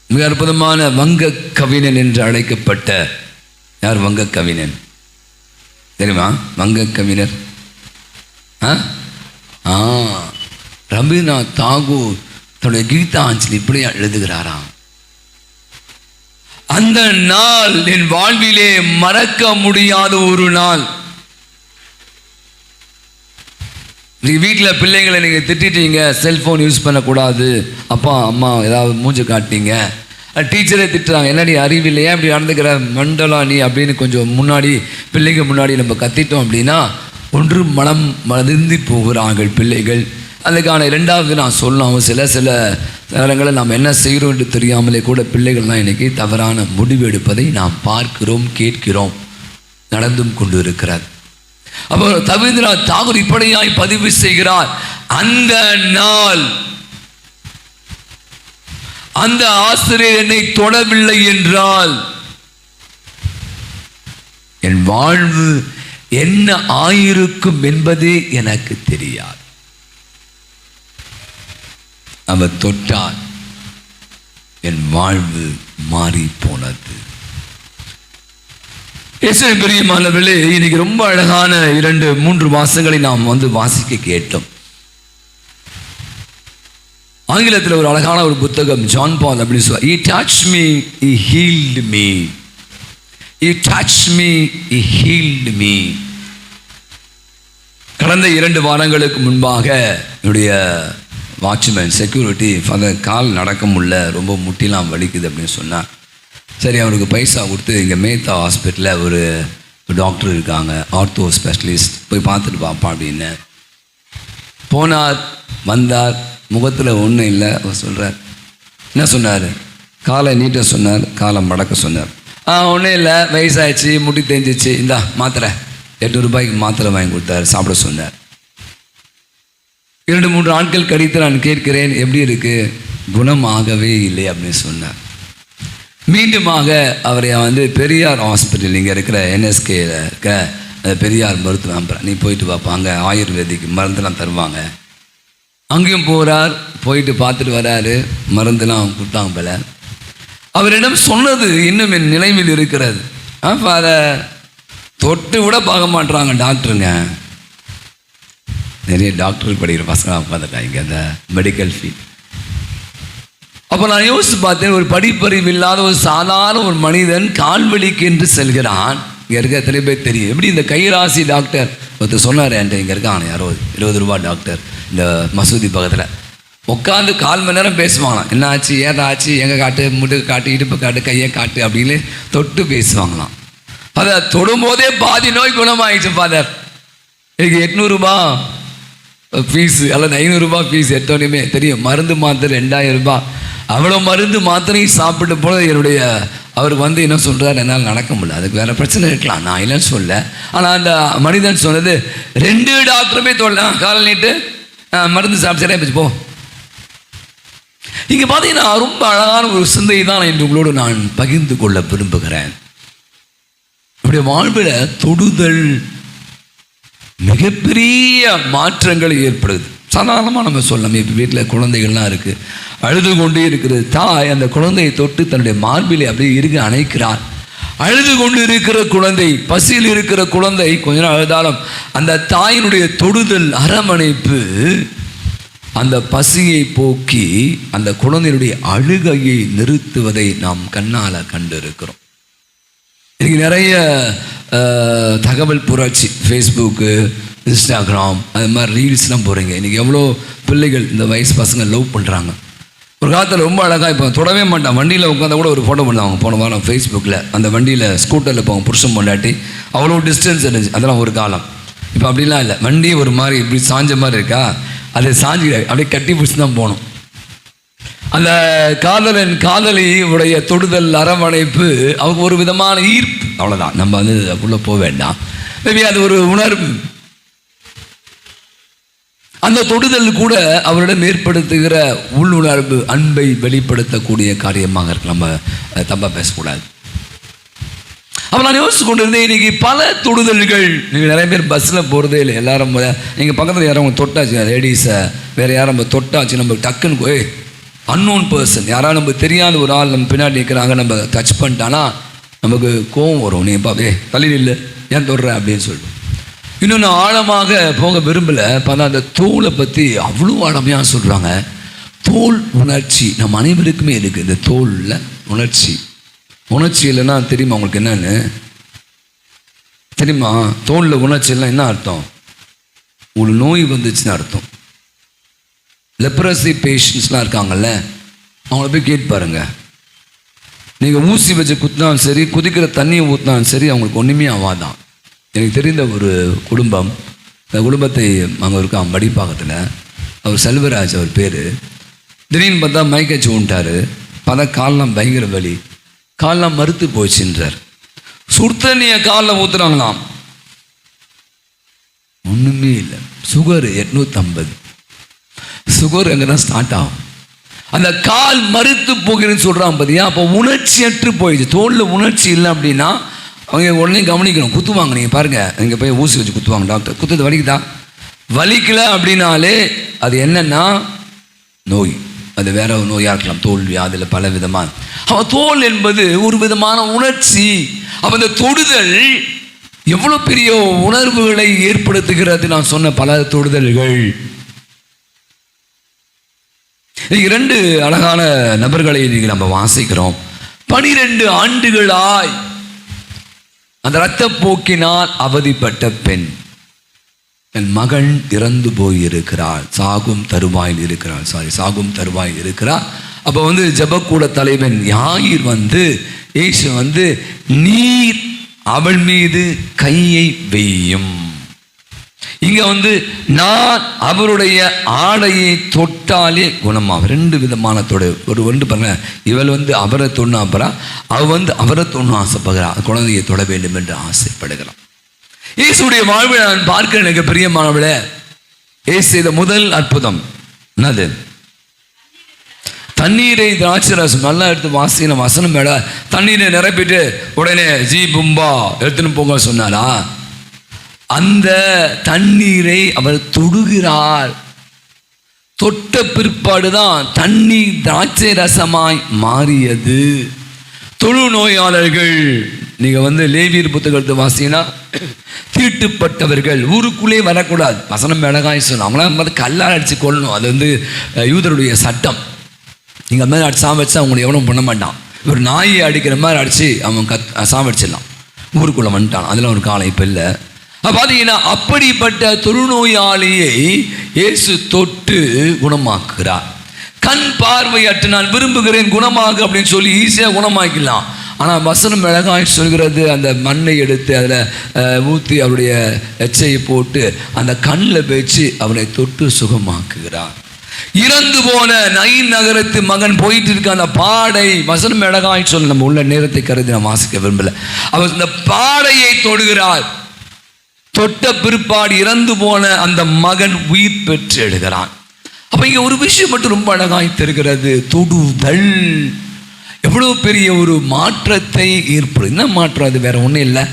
Speaker 2: மிக அற்புதமான வங்க கவிஞன் என்று அழைக்கப்பட்ட, யார் வங்க கவிஞன் தெரியுமா? வங்க கவிஞர் ரவீந்திரநாத் தாகூர் தன்னுடைய கீதாஞ்சலி இப்படி எழுதுகிறாராம், அந்த நாள் என் வாழ்விலே மறக்க முடியாத ஒரு நாள். நீங்கள் வீட்டில் பிள்ளைங்களை நீங்கள் திட்டிட்டீங்க, செல்ஃபோன் யூஸ் பண்ணக்கூடாது, அப்பா அம்மா ஏதாவது மூஞ்ச காட்டிங்க, டீச்சரே திட்டுறாங்க, என்னடி அறிவில்லையா இப்படி நடந்துக்கிற மண்டலா நீ அப்படின்னு கொஞ்சம் முன்னாடி பிள்ளைங்க முன்னாடி நம்ம கத்திட்டோம் அப்படின்னா ஒன்று மனம் மதிர்ந்து போகிறார்கள் பிள்ளைகள். அதுக்கான 2வது நான் சொல்லலாம், சில நேரங்களில் நாம் என்ன செய்கிறோம் என்று தெரியாமலே கூட பிள்ளைகள்லாம் இன்றைக்கி தவறான முடிவு எடுப்பதை நாம் பார்க்கிறோம், கேட்கிறோம், நடந்தும் கொண்டு இருக்கிறார். அப்போ ரவீந்திரநாத் தாகூர் இப்படியாய் பதிவு செய்கிறார், அந்த நாள் அந்த ஆசிரியர் என்னை தொடவில்லை என்றால் என் வாழ்வு என்ன ஆயிருக்கும் என்பதே எனக்கு தெரியாது. அவர் தொட்டார், என் வாழ்வு மாறி போனது. இயேசுவின் பிரியமானவர்களே, இன்னைக்கு ரொம்ப அழகான 2-3 வாசங்களை நாம் வாசிக்க கேட்டோம். ஆங்கிலத்தில் ஒரு அழகான ஒரு புத்தகம், ஜான் பால் அப்படின்னு சொல்லுவார். He touched me, he healed me. He touched me, he healed me. கடந்த 2 வாரங்களுக்கு முன்பாக என்னுடைய வாட்ச்மேன் செக்யூரிட்டி ஃபாதர் கால் நடக்க முடியல, ரொம்ப முட்டிலாம் வலிக்குது அப்படின்னு சொன்னார். சரி, அவருக்கு பைசா கொடுத்து இங்கே மேத்தா ஹாஸ்பிட்டலில் ஒரு டாக்டர் இருக்காங்க, ஆர்த்தோ ஸ்பெஷலிஸ்ட், போய் பார்த்துட்டு பாப்பா அப்படின்னு போனார். வந்தார், முகத்தில் ஒன்றும் இல்லை. அவர் சொல்கிறார், என்ன சொன்னார்? காலை நீட்ட சொன்னார், காலை மடக்க சொன்னார். ஒன்றும் இல்லை, வயசாகிடுச்சு, முட்டி தேஞ்சிச்சு, இந்தா மாத்திரை, 8 ரூபாய்க்கு மாத்திரை வாங்கி கொடுத்தாரு, சாப்பிட சொன்னார். 2-3 நாட்கள் கழித்து நான் கேட்கிறேன், எப்படி இருக்கு? குணமாகவே இல்லை அப்படின்னு சொன்னார். மீண்டுமாக அவரை பெரியார் ஹாஸ்பிட்டல், இங்கே இருக்கிற NSKல இருக்க பெரியார் மருத்துவம், நீ போயிட்டு பார்ப்பா, அங்கே ஆயுர்வேதிக் மருந்துலாம் தருவாங்க. அங்கேயும் போகிறார், போயிட்டு பார்த்துட்டு வராரு, மருந்துலாம் கொடுத்தாங்க போல. அவரிடம் சொன்னது இன்னும் என் நினைவில் இருக்கிறது. அதை தொட்டு கூட பார்க்க மாட்டுறாங்க டாக்டருங்க. நிறைய டாக்டர் படிக்கிற பசங்களாக உட்காந்துட்டாங்க இங்கே அந்த மெடிக்கல் ஃபீல்ட். அப்போ நான் யோசித்து பார்த்தேன், ஒரு படிப்பறிவு இல்லாத ஒரு சாதாரண ஒரு மனிதன் கால்வலிக்கு என்று செல்கிறான். இங்கே இருக்க எத்தனை பேர் தெரியும்? எப்படி இந்த கைராசி டாக்டர் ஒருத்தர் சொன்னார் என்கிட்ட, இங்கே இருக்கான் யாரோ 20 ரூபா டாக்டர், இந்த மசூதி பக்கத்தில் உட்காந்து 1/4 மணி நேரம் பேசுவாங்களாம். என்ன ஆச்சு, ஏதாச்சு, எங்கே காட்டு, முட்டுக்கு காட்டு, இடுப்பு காட்டு, கையை காட்டு அப்படின்னு தொட்டு பேசுவாங்களாம். அதை தொடும்போதே பாதி நோய் குணமாயிடுச்சு ஃபாதர். எனக்கு 800 ரூபா ஃபீஸு அல்லது 500 ரூபா ஃபீஸ் எடுத்தோடனே தெரியும். மருந்து மாத்திரை 2000 ரூபாய். அவ்வளோ மருந்து மாத்திரையும் சாப்பிட்டு போல என்னுடைய அவருக்கு என்ன சொல்கிறார், என்னால் நடக்க முடியல, அதுக்கு வேறு பிரச்சனை இருக்கலாம், நான் இல்லைன்னு சொல்ல. ஆனால் அந்த மனிதன் சொன்னது, 2 டாக்டருமே தொடலாம், காலை நீட்டு மருந்து சாப்பிட்டு சரியா போச்சு போ. இங்கே பார்த்தீங்கன்னா ரொம்ப அழகான ஒரு சிந்தை தான் இன்று உங்களோடு நான் பகிர்ந்து கொள்ள விரும்புகிறேன். நம்முடைய வாழ்வில் தொடுதல் மிகப்பெரிய மாற்றங்கள் ஏற்படுது. சாதாரணமாக நம்ம சொல்லலாம், இப்போ வீட்டில் குழந்தைகள்லாம் இருக்குது, அழுது கொண்டே இருக்கிறது. தாய் அந்த குழந்தையை தொட்டு தன்னுடைய மார்பிலே அப்படியே அணைக்கிறார். அழுது கொண்டு இருக்கிற குழந்தை, பசியில் இருக்கிற குழந்தை கொஞ்ச நாள் அழுதாலும் அந்த தாயினுடைய தொடுதல், அரவணைப்பு அந்த பசியை போக்கி அந்த குழந்தையினுடைய அழுகையை நிறுத்துவதை நாம் கண்ணால் கண்டு இருக்கிறோம். இன்னைக்கு நிறைய தகவல் புரட்சி, ஃபேஸ்புக்கு, இன்ஸ்டாகிராம், அது மாதிரி ரீல்ஸ்லாம் போகிறீங்க. இன்றைக்கி எவ்வளோ பிள்ளைகள் இந்த வயசு பசங்க லவ் பண்ணுறாங்க. ஒரு காலத்தில் ரொம்ப அழகாக இப்போ தொடவே மாட்டான், வண்டியில் உட்காந்தா கூட ஒரு ஃபோட்டோ பண்ணுவாங்க. போன வாரம் ஃபேஸ்புக்கில் அந்த வண்டியில் ஸ்கூட்டரில் போவாங்க, புருஷன் பொண்டாட்டி, அவ்வளோ டிஸ்டன்ஸ் இருந்துச்சு. அதெல்லாம் ஒரு காலம். இப்போ அப்படிலாம் இல்லை, வண்டி ஒரு மாதிரி இப்படி சாஞ்ச மாதிரி இருக்கா, அதை சாஞ்சி அப்படியே கட்டி பிடிச்சி தான் போகணும். அந்த காதலன் காதலி உடைய தொடுதல், அரவணைப்பு, அவங்க ஒரு விதமான ஈர்ப்பு, அவ்வளோதான். நம்ம அதுக்குள்ளே போக வேண்டாம். மேபி அது ஒரு உணர்வு. அந்த தொடுதல் கூட அவரிடம் ஏற்படுத்துகிற உள்ளுணர்வு, அன்பை வெளிப்படுத்தக்கூடிய காரியமாக இருக்கு. நம்ம தப்பாக பேசக்கூடாது. அப்போ நான் யோசிச்சு கொண்டு இருந்தேன், இன்னைக்கு பல தொடுதல்கள். நீங்கள் நிறைய பேர் பஸ்ஸில் போகிறதே இல்லை. எல்லாரும் நீங்கள் பக்கத்தில் யாரும் அவங்க தொட்டாச்சு, லேடிஸை வேறு யாரும் நம்ம தொட்டாச்சு, நம்ம டக்குன்னு அன்னோன் பர்சன், யாராவது நம்ம தெரியாத ஒரு ஆள் நம்ம பின்னாடி நிற்கிறாங்க, நம்ம டச் பண்ணிட்டானா நமக்கு கோவம் வரும். நீ பாப்பே தள்ளி இல்லை, ஏன் தொடுற அப்படின்னு சொல்லிட்டு. இன்னும் நான் ஆழமாக போக விரும்பலை. பார்த்தா அந்த தோலை பற்றி அவ்வளோ ஆழமையாக சொல்கிறாங்க. தோல் உணர்ச்சி நம்ம அனைவருக்குமே இருக்குது. இந்த தோலில் உணர்ச்சி இல்லைன்னா தெரியுமா உங்களுக்கு என்னன்னு தெரியுமா? தோலில் உணர்ச்சி எல்லாம் என்ன அர்த்தம்? ஒரு நோய் வந்துச்சுன்னு அர்த்தம். லெப்ரசி பேஷண்ட்ஸ்லாம் இருக்காங்கல்ல, அவங்கள போய் கேட்டு பாருங்க. நீங்கள் ஊசி வச்சு குத்தினாலும் சரி, குதிக்கிற தண்ணியை ஊற்றினாலும் சரி, அவங்களுக்கு ஒன்றுமே ஆகாதான். எனக்கு தெரிந்த ஒரு குடும்பம், அந்த குடும்பத்தை அங்கே இருக்கான் படிப்பாக்கத்தில், அவர் செல்வராஜ் அவர் பேர். திடீர்னு பார்த்தா மயக்கச்சு விட்டார். பார்த்தா காலெலாம் பயங்கர வலி, காலெலாம் மறுத்து போச்சுன்றார். சுடுதண்ணியை காலில் ஊற்றுறாங்களாம், ஒன்றுமே இல்லை. சுகர் 850. சுகர் அங்கே தான் ஸ்டார்ட் ஆகும். அந்த கால் மறுத்து போகிறேன்னு சொல்கிறான் பார்த்தியா? அப்போ உணர்ச்சியற்று போயிடுச்சு. தோலில் உணர்ச்சி இல்லை அப்படின்னா அவங்க உடனே கவனிக்கணும். குத்துவாங்க, நீங்கள் பாருங்கள், இங்கே போய் ஊசி வச்சு குத்துவாங்க டாக்டர். குத்துறது வலிக்குதா? வலிக்கலை அப்படின்னாலே அது என்னன்னா நோய். அது வேற ஒரு நோயாக இருக்கலாம், தோல்வி, அதில் பல விதமான. அவன் தோல் என்பது ஒரு விதமான உணர்ச்சி. அவன் அந்த தொடுதல் எவ்வளோ பெரிய உணர்வுகளை ஏற்படுத்துகிறது. நான் சொன்ன பல தொடுதல்கள். 2 அழகான நபர்களை இன்னைக்கு நம்ம வாசிக்கிறோம். 12 ஆண்டுகளாய் அந்த இரத்தப்போக்கினால் அவதிப்பட்ட பெண், என் மகன் இறந்து போயிருக்கிறாள், சாகும் தருவாயில் இருக்கிறாள். அப்போ ஜெபக்கூட தலைவன் யாயிர் இயேசு நீர் அவள் மீது கையை வையும். இங்க நான் அவருடைய ஆடையை தொட்டாலே குணமாகும். 2 விதமான தொடு. ஒரு பாருங்க, இவள் அவரை தொண்ணு அப்புறா, அவரை தொண்ணு ஆசைப்படுகிறா, குழந்தையை தொட வேண்டும் என்று ஆசைப்படுகிறான். இயேசுடைய வாழ்வை நான் பார்க்க எனக்கு பிரியமானவளே, இயேசு செய்த முதல் அற்புதம் என்னது? தண்ணீரை திராட்சை ரசம். நல்லா எடுத்து வாசின வசனம் மேல தண்ணீரை நிரப்பிட்டு உடனே ஜீ பும்பா எடுத்துன்னு போங்க சொன்னாரா? அந்த தண்ணீரை அவர் தொடுகிறார். தொட்ட பிற்பாடுதான் தண்ணீர் திராட்சை ரசமாய் மாறியது. தொழு நோயாளர்கள், நீங்க லேவியர் புத்தகத்தை வாசினா, தீட்டுப்பட்டவர்கள் ஊருக்குள்ளே வரக்கூடாது. வசனம் மிளகாய் சொன்ன அவங்களாம் கல்லால் அடிச்சு கொள்ளணும். அது யூதருடைய சட்டம். நீங்க அந்த மாதிரி சாவடிச்சா அவங்களை எவனும் பண்ண மாட்டான். ஒரு நாயை அடிக்கிற மாதிரி அடிச்சு அவன் சாவடிச்சிடலாம். ஊருக்குள்ள வந்துட்டான். அதில் ஒரு காலம் இப்போ இல்லை. பார்த்தீங்கன்னா அப்படிப்பட்ட தொழுநோயாளியை இயேசு தொட்டு குணமாக்குறார். கண் பார்வையற்று நான் விரும்புகிறேன் குணமாக அப்படின்னு சொல்லி ஈஸியாக குணமாக்கலாம். ஆனால் வசனம் மிளகாய் சொல்கிறது, அந்த மண்ணை எடுத்து அதில் ஊற்றி அவருடைய எச்சையை போட்டு அந்த கண்ணில் வச்சு அவனை தொட்டு சுகமாக்குகிறார். இறந்து போன நயின் நகரத்து மகன் போயிட்டு இருக்க அந்த பாடை, வசனம் மிளகாய் சொல்ல நம்ம உள்ள நேரத்தை கருதி நான் வாசிக்க விரும்பல. அவர் இந்த பாடையை தொடுகிறார். தொட்ட பிற்பாடு இறந்து போன அந்த மகன் உயிர் பெற்று எடுகிறான். அப்ப இங்க ஒரு விஷயம் மட்டும் ரொம்ப அழகாய் தெரிகிறது. தொடுதல் எவ்வளவு பெரிய ஒரு மாற்றத்தை ஏற்படும். என்ன மாற்றம்? அது வேற ஒன்றும் இல்லை,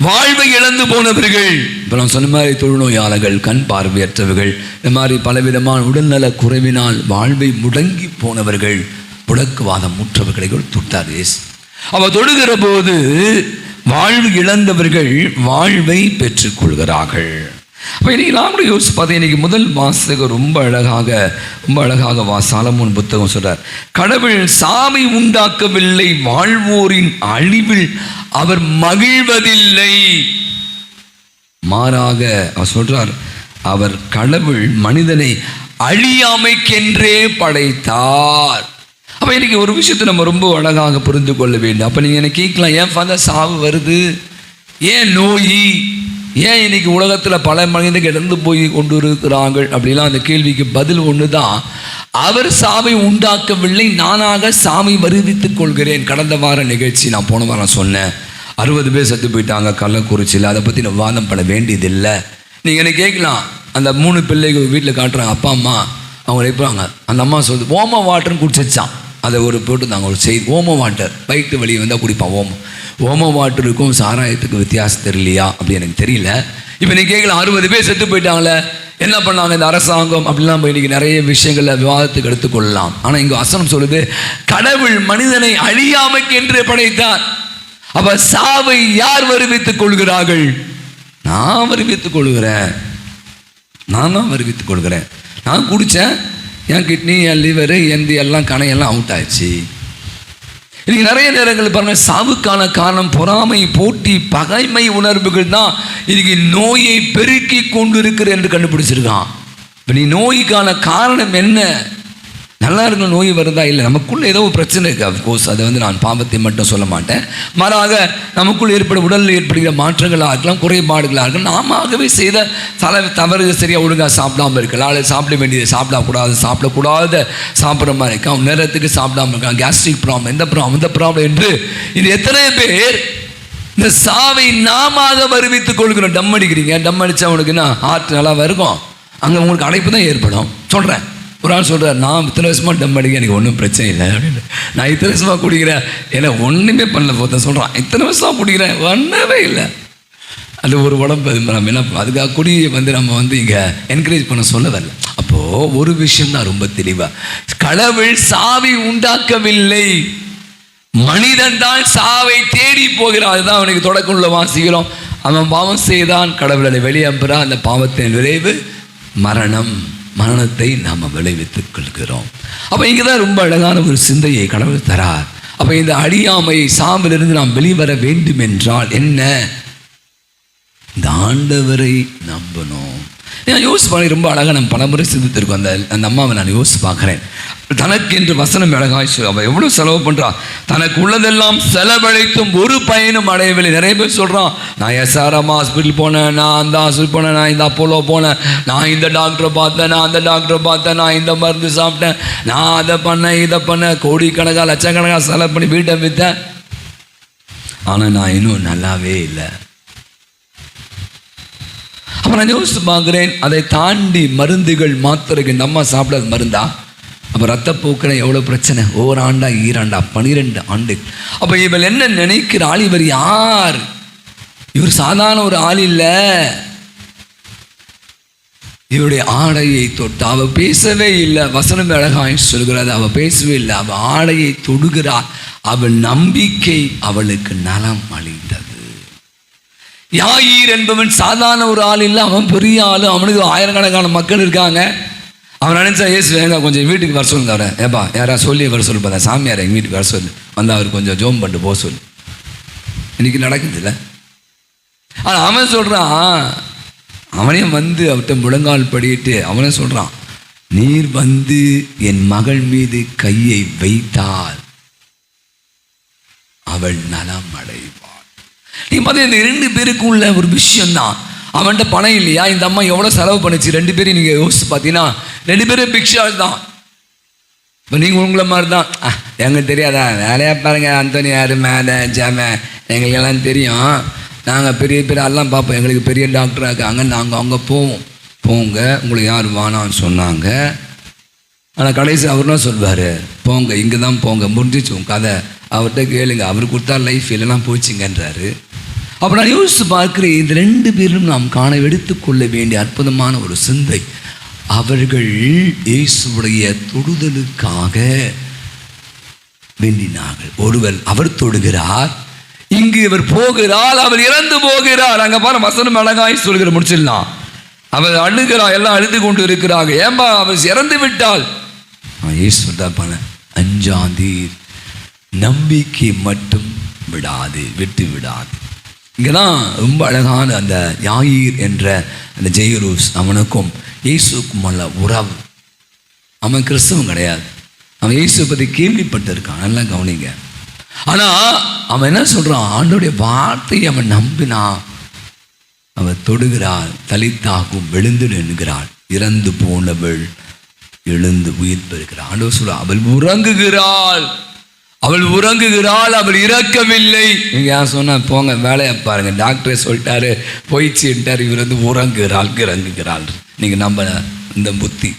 Speaker 2: வாழ்வை இழந்து போனவர்கள். இப்போ நான் சொன்ன மாதிரி தொழுநோயாளர்கள், கண் பார்வையற்றவர்கள், இந்த மாதிரி பலவிதமான உடல்நல குறைவினால் வாழ்வை முடங்கி போனவர்கள், முடக்குவாதம் முற்றவர்களை தொட்டார் இயேசு. அவர் தொடுகிற போது வாழ்வு இழந்தவர்கள் வாழ்வை பெற்றுக் கொள்கிறார்கள். அப்போ இன்னைக்கு நான் கூட யோசிச்சு பார்த்தேன். இன்னைக்கு முதல் வாசகம் ரொம்ப அழகாக சாலமோன் புத்தகம் சொல்றார். கடவுள் சாவை உண்டாக்கவில்லை, வாழ்வோரின் அழிவில் அவர் மகிழ்வதில்லை. மாறாக அவர் சொல்றார், அவர் கடவுள் மனிதனை அழியாமைக்கென்றே படைத்தார். அப்போ இன்னைக்கு ஒரு விஷயத்தை நம்ம ரொம்ப அழகாக புரிந்து கொள்ள வேண்டும். அப்போ நீங்கள் என்ன கேட்கலாம், ஏன் ஃபாதர் சாவு வருது, ஏன் நோய், ஏன் இன்னைக்கு உலகத்தில் பல மனிதர்கள் இறந்து போய் கொண்டு இருக்கிறார்கள் அப்படிலாம் அந்த கேள்விக்கு பதில் ஒன்று தான். அவர் சாவை உண்டாக்கவில்லை, நானாக சாவை வருவித்துக் கொள்கிறேன். கடந்த வார நிகழ்ச்சி நான் போன வாரம் சொன்னேன், 60 பேர் செத்து போயிட்டாங்க கள்ளக்குறிச்சியில். அதை பற்றி நான் வாதம் பண்ண வேண்டியதில்லை. நீங்கள் என்ன கேட்கலாம், அந்த 3 பிள்ளைகள் வீட்டில் காட்டுறாங்க, அப்பா அம்மா அவங்க இருப்பாங்க. அந்த அம்மா சொல்லுது ஓம வாட்டர்னு குடிச்சிச்சான். அதை போட்டுருந்தாங்க ஒரு செய்தி, ஓம வாட்டர் வயிற்று வலி வந்தால் குடிப்பான். ஓம வாட்டருக்கும் சாராயத்துக்கும் வித்தியாசம் தெரியலையா அப்படி எனக்கு தெரியல. இப்போ நீ கேட்கலாம், 60 பேர் செத்து போயிட்டாங்களே, என்ன பண்ணாங்க இந்த அரசாங்கம் அப்படிலாம் இன்னைக்கு நிறைய விஷயங்களை விவாதத்துக்கு எடுத்துக்கொள்ளலாம். ஆனால் இங்கே வசனம் சொல்லுது, கடவுள் மனிதனை அழியாமைக்கு என்று படைத்தார். அப்ப சாவை யார் வருவித்துக் கொள்கிறார்கள்? நான் வருவித்துக் கொள்கிறேன். நான் குடித்தேன், என் கிட்னி, என் லிவரு, எல்லாம் கணையெல்லாம் அவுட் ஆயிடுச்சு. இன்னைக்கு நிறைய நேரங்கள் பாருங்க, சாவுக்கான காரணம் பொறாமை, போட்டி, பகைமை உணர்வுகள் தான் இன்னைக்கு நோயை பெருக்கி கொண்டு இருக்கிற என்று கண்டுபிடிச்சிருக்கான். இப்போ நீ நோய்க்கான காரணம் என்ன? நல்லா இருக்க நோய் வருதா? இல்லை, நமக்குள்ள ஏதோ ஒரு பிரச்சனை இருக்குது. அஃப்கோர்ஸ் அதை நான் பாவத்தை மட்டும் சொல்ல மாட்டேன். மாறாக நமக்குள் உடலில் ஏற்படுகிற மாற்றங்களாக இருக்கலாம், குறைபாடுகளாக இருக்கலாம், நாமவே செய்த தவறு, சரியாக ஒழுங்காக சாப்பிடாமல் இருக்கலாம், அல்லது சாப்பிட வேண்டியது சாப்பிடக்கூடாத சாப்பிட்ற மாதிரி இருக்கான், நேரத்துக்கு சாப்பிடாமல் இருக்கான், கேஸ்ட்ரிக் ப்ராப்ளம், இந்த ப்ராப்ளம் என்று இது எத்தனை பேர் இந்த சாவை நாம வருவித்துக் கொள்கிறோம். டம் அடிக்கிறீங்க, டம் அடித்தா உனக்கு என்ன ஹார்ட் நல்லா இருக்கும், அங்கே உங்களுக்கு அடைப்பு தான் ஏற்படும். சொல்கிறேன், ஒரு ஆள் சொல்கிறார், நான் இத்தனை வருஷமாக டம் அடிக்க எனக்கு ஒன்றும் பிரச்சனை இல்லை அப்படின்னு. நான் இத்தனை வருஷமாக குடிக்கிறேன், ஏன்னா ஒன்றுமே பண்ணல போத்த சொல்கிறான். இத்தனை வருஷமாக குடிக்கிறேன், ஒன்றவே இல்லை. அது ஒரு உடம்பு நம்ம என்ன அதுக்காக குடியை நம்ம இங்கே என்கரேஜ் பண்ண சொல்ல வரல. அப்போது ஒரு விஷயம்தான் ரொம்ப தெளிவாக, கடவுள் சாவை உண்டாக்கவில்லை, மனிதன் தான் சாவை தேடி போகிறான். அதுதான் அவனுக்கு தொடக்கமுள்ள வாசிக்கிறோம். அவன் பாவம் செய்தான், கடவுளை வெளியம்புறான். அந்த பாவத்தின் விளைவு மரணம். மரணத்தை நாம் விளைவித்துக் கொள்கிறோம். அப்போ இங்கே தான் ரொம்ப அழகான ஒரு சிந்தையை கடவுள் தரார். அப்போ இந்த அழியாமை சாவிலிருந்து நாம் வெளிவர வேண்டும் என்றால் என்ன? இந்த ஆண்டவரை நம்பணும். நான் யோசிச்சு பார்க்க ரொம்ப அழகாக நம்ம பலமுறை சிந்தித்திருக்கோம். அந்த அம்மாவை நான் யோசிச்சு பார்க்குறேன். தனக்கு என்று வசனம் அழகாய் அவள் எவ்வளோ செலவு பண்ணுறான். தனக்கு உள்ளதெல்லாம் செலவழித்தும் ஒரு பயனும் அடையவில்லை. நிறைய பேர் சொல்கிறான், நான் எஸ்ஆர்எம் ஹாஸ்பிட்டல் போனேன், நான் அந்த ஹாஸ்பிட்டல் போனேன், நான் இந்த அப்போலோ போனேன், நான் இந்த டாக்டரை பார்த்தேன், நான் அந்த டாக்டரை பார்த்தேன், நான் இந்த மருந்து சாப்பிட்டேன், நான் அதை பண்ணேன், இதை பண்ணேன், கோடிக்கணக்காக லட்சக்கணக்காக செலவு பண்ணி வீட்டை விற்றேன், ஆனால் நான் இன்னும் நல்லாவே இல்லை. அப்போ நான் யோசித்து பார்க்குறேன், அதை தாண்டி மருந்துகள் மாத்திரைக்கு இந்த அம்மா சாப்பிடாத மருந்தா? அப்போ ரத்தப்போக்கில் எவ்வளோ பிரச்சனை, ஒவ்வொரு ஆண்டா ஈராண்டா 12 ஆண்டு. அப்போ இவள் என்ன நினைக்கிறாள்? இவர் யார்? இவர் சாதாரண ஒரு ஆள் இல்லை. இவருடைய ஆடையை தொட்டு, அவள் பேசவே இல்லை. வசனம் அழகாய் சொல்கிறது, அவள் பேசவே இல்லை, அவள் ஆடையை தொடுகிறாள். அவள் நம்பிக்கை அவளுக்கு நலம் அளித்தது. யாயீர் என்பவன் சாதாரண ஒரு ஆள் இல்லை, அவன் பெரிய ஆள். அவனுக்கு ஆயிரக்கணக்கான மக்கள் இருக்காங்க. அவன் நினைச்சா, ஏசு வேங்க கொஞ்சம் வீட்டுக்கு வர சொல்லுங்க, அவரை ஏப்பா யாராவது சொல்லி வர சொல்லு, பார்த்தா சாமியார் எங்கள் வீட்டுக்கு வர சொல்லு, வந்து அவர் கொஞ்சம் ஜோம் பண்ணிட்டு போக சொல்லு. இன்னைக்கு நடக்குது இல்லை? ஆனால் அவன் சொல்கிறான், அவனையும் அவர்கிட்ட முழங்கால் படிட்டு அவனே சொல்கிறான், நீர் என் மகள் மீது கையை வைத்தால் அவள் நலம் அடைவாள். நீ பார்த்தா இந்த 2 பேருக்கு உள்ள ஒரு விஷயம்தான். அவன்கிட்ட பணம் இல்லையா? இந்த அம்மா எவ்வளோ செலவு பண்ணிச்சு? 2 பேரும் நீங்கள் யோசிச்சு பார்த்தீங்கன்னா 2 பேரும் பிக்ஷால் தான். இப்போ நீங்கள் உங்களை மாதிரி தான், எங்களுக்கு தெரியாதா, வேலையாக பாருங்கள், அந்தோனி யார் மேலே ஜாம எங்களுக்கெல்லாம் தெரியும், நாங்கள் பெரிய பெரிய எல்லாம் பார்ப்போம், எங்களுக்கு பெரிய டாக்டராக இருக்காங்க, நாங்கள் அங்கே போங்க, உங்களுக்கு யார் வானான்னு சொன்னாங்க. ஆனால் கடைசி அவர் தான் சொல்வார், போங்க, இங்கே தான் போங்க, முடிஞ்சிச்சு உன் கதை, அவர்கிட்ட கேளுங்க, அவர் கொடுத்தா லைஃப் இல்லைலாம் போச்சுங்கன்றாரு. அப்போ நான் யோசித்து பார்க்குறேன், இந்த 2 பேரும் நாம் காண எடுத்துக்கொள்ள வேண்டிய அற்புதமான ஒரு சிந்தை. அவர்கள் இயேசுவுடைய தொடுதலுக்காக வேண்டினார்கள். ஒருவர் அவர் தொடுகிறார், இங்கு இவர் போகிறார், அவர் இறந்து போகிறார். அங்கே பாரு வசனம் அழகாய் சொல்கிற முடிச்சிடலாம். அவர் அழுகிறார், எல்லாம் அழுது கொண்டு இருக்கிறாங்க. ஏன்பா அவர் இறந்து விட்டால்? இயேசு தான் பண்ண, அஞ்சாதீர், நம்பிக்கை மட்டும் விட்டு விடாது. இங்கே தான் ரொம்ப அழகான அந்த யாயீர் என்ற அந்த ஜெயரூஸ் அவனுக்கும் இயேசுக்கும் உள்ள உறவு. அவன் கிறிஸ்தவன் கிடையாது, அவன் இயேசுவை பற்றி கேள்விப்பட்டிருக்கான், நல்லா கவனிங்க. ஆனால் அவன் என்ன சொல்கிறான்? ஆண்டோடைய வார்த்தையை அவன் நம்பினான். அவன் தொடுகிறாள், தலித்தாகும் எழுந்து நின்கிறாள், இறந்து போனவள் எழுந்து உயிர் பெறுகிறாள். ஆண்டவர் சொல்ல, அவள் உறங்குகிறாள், அவள் இறக்கவில்லை. நீங்க ஏன் சொன்னா போங்க வேலையை பாருங்க, டாக்டரே சொல்லிட்டாரு போயிடுச்சுட்டார், இவர் உறங்குகிறாள். நீங்க நம்ம இந்த புத்தி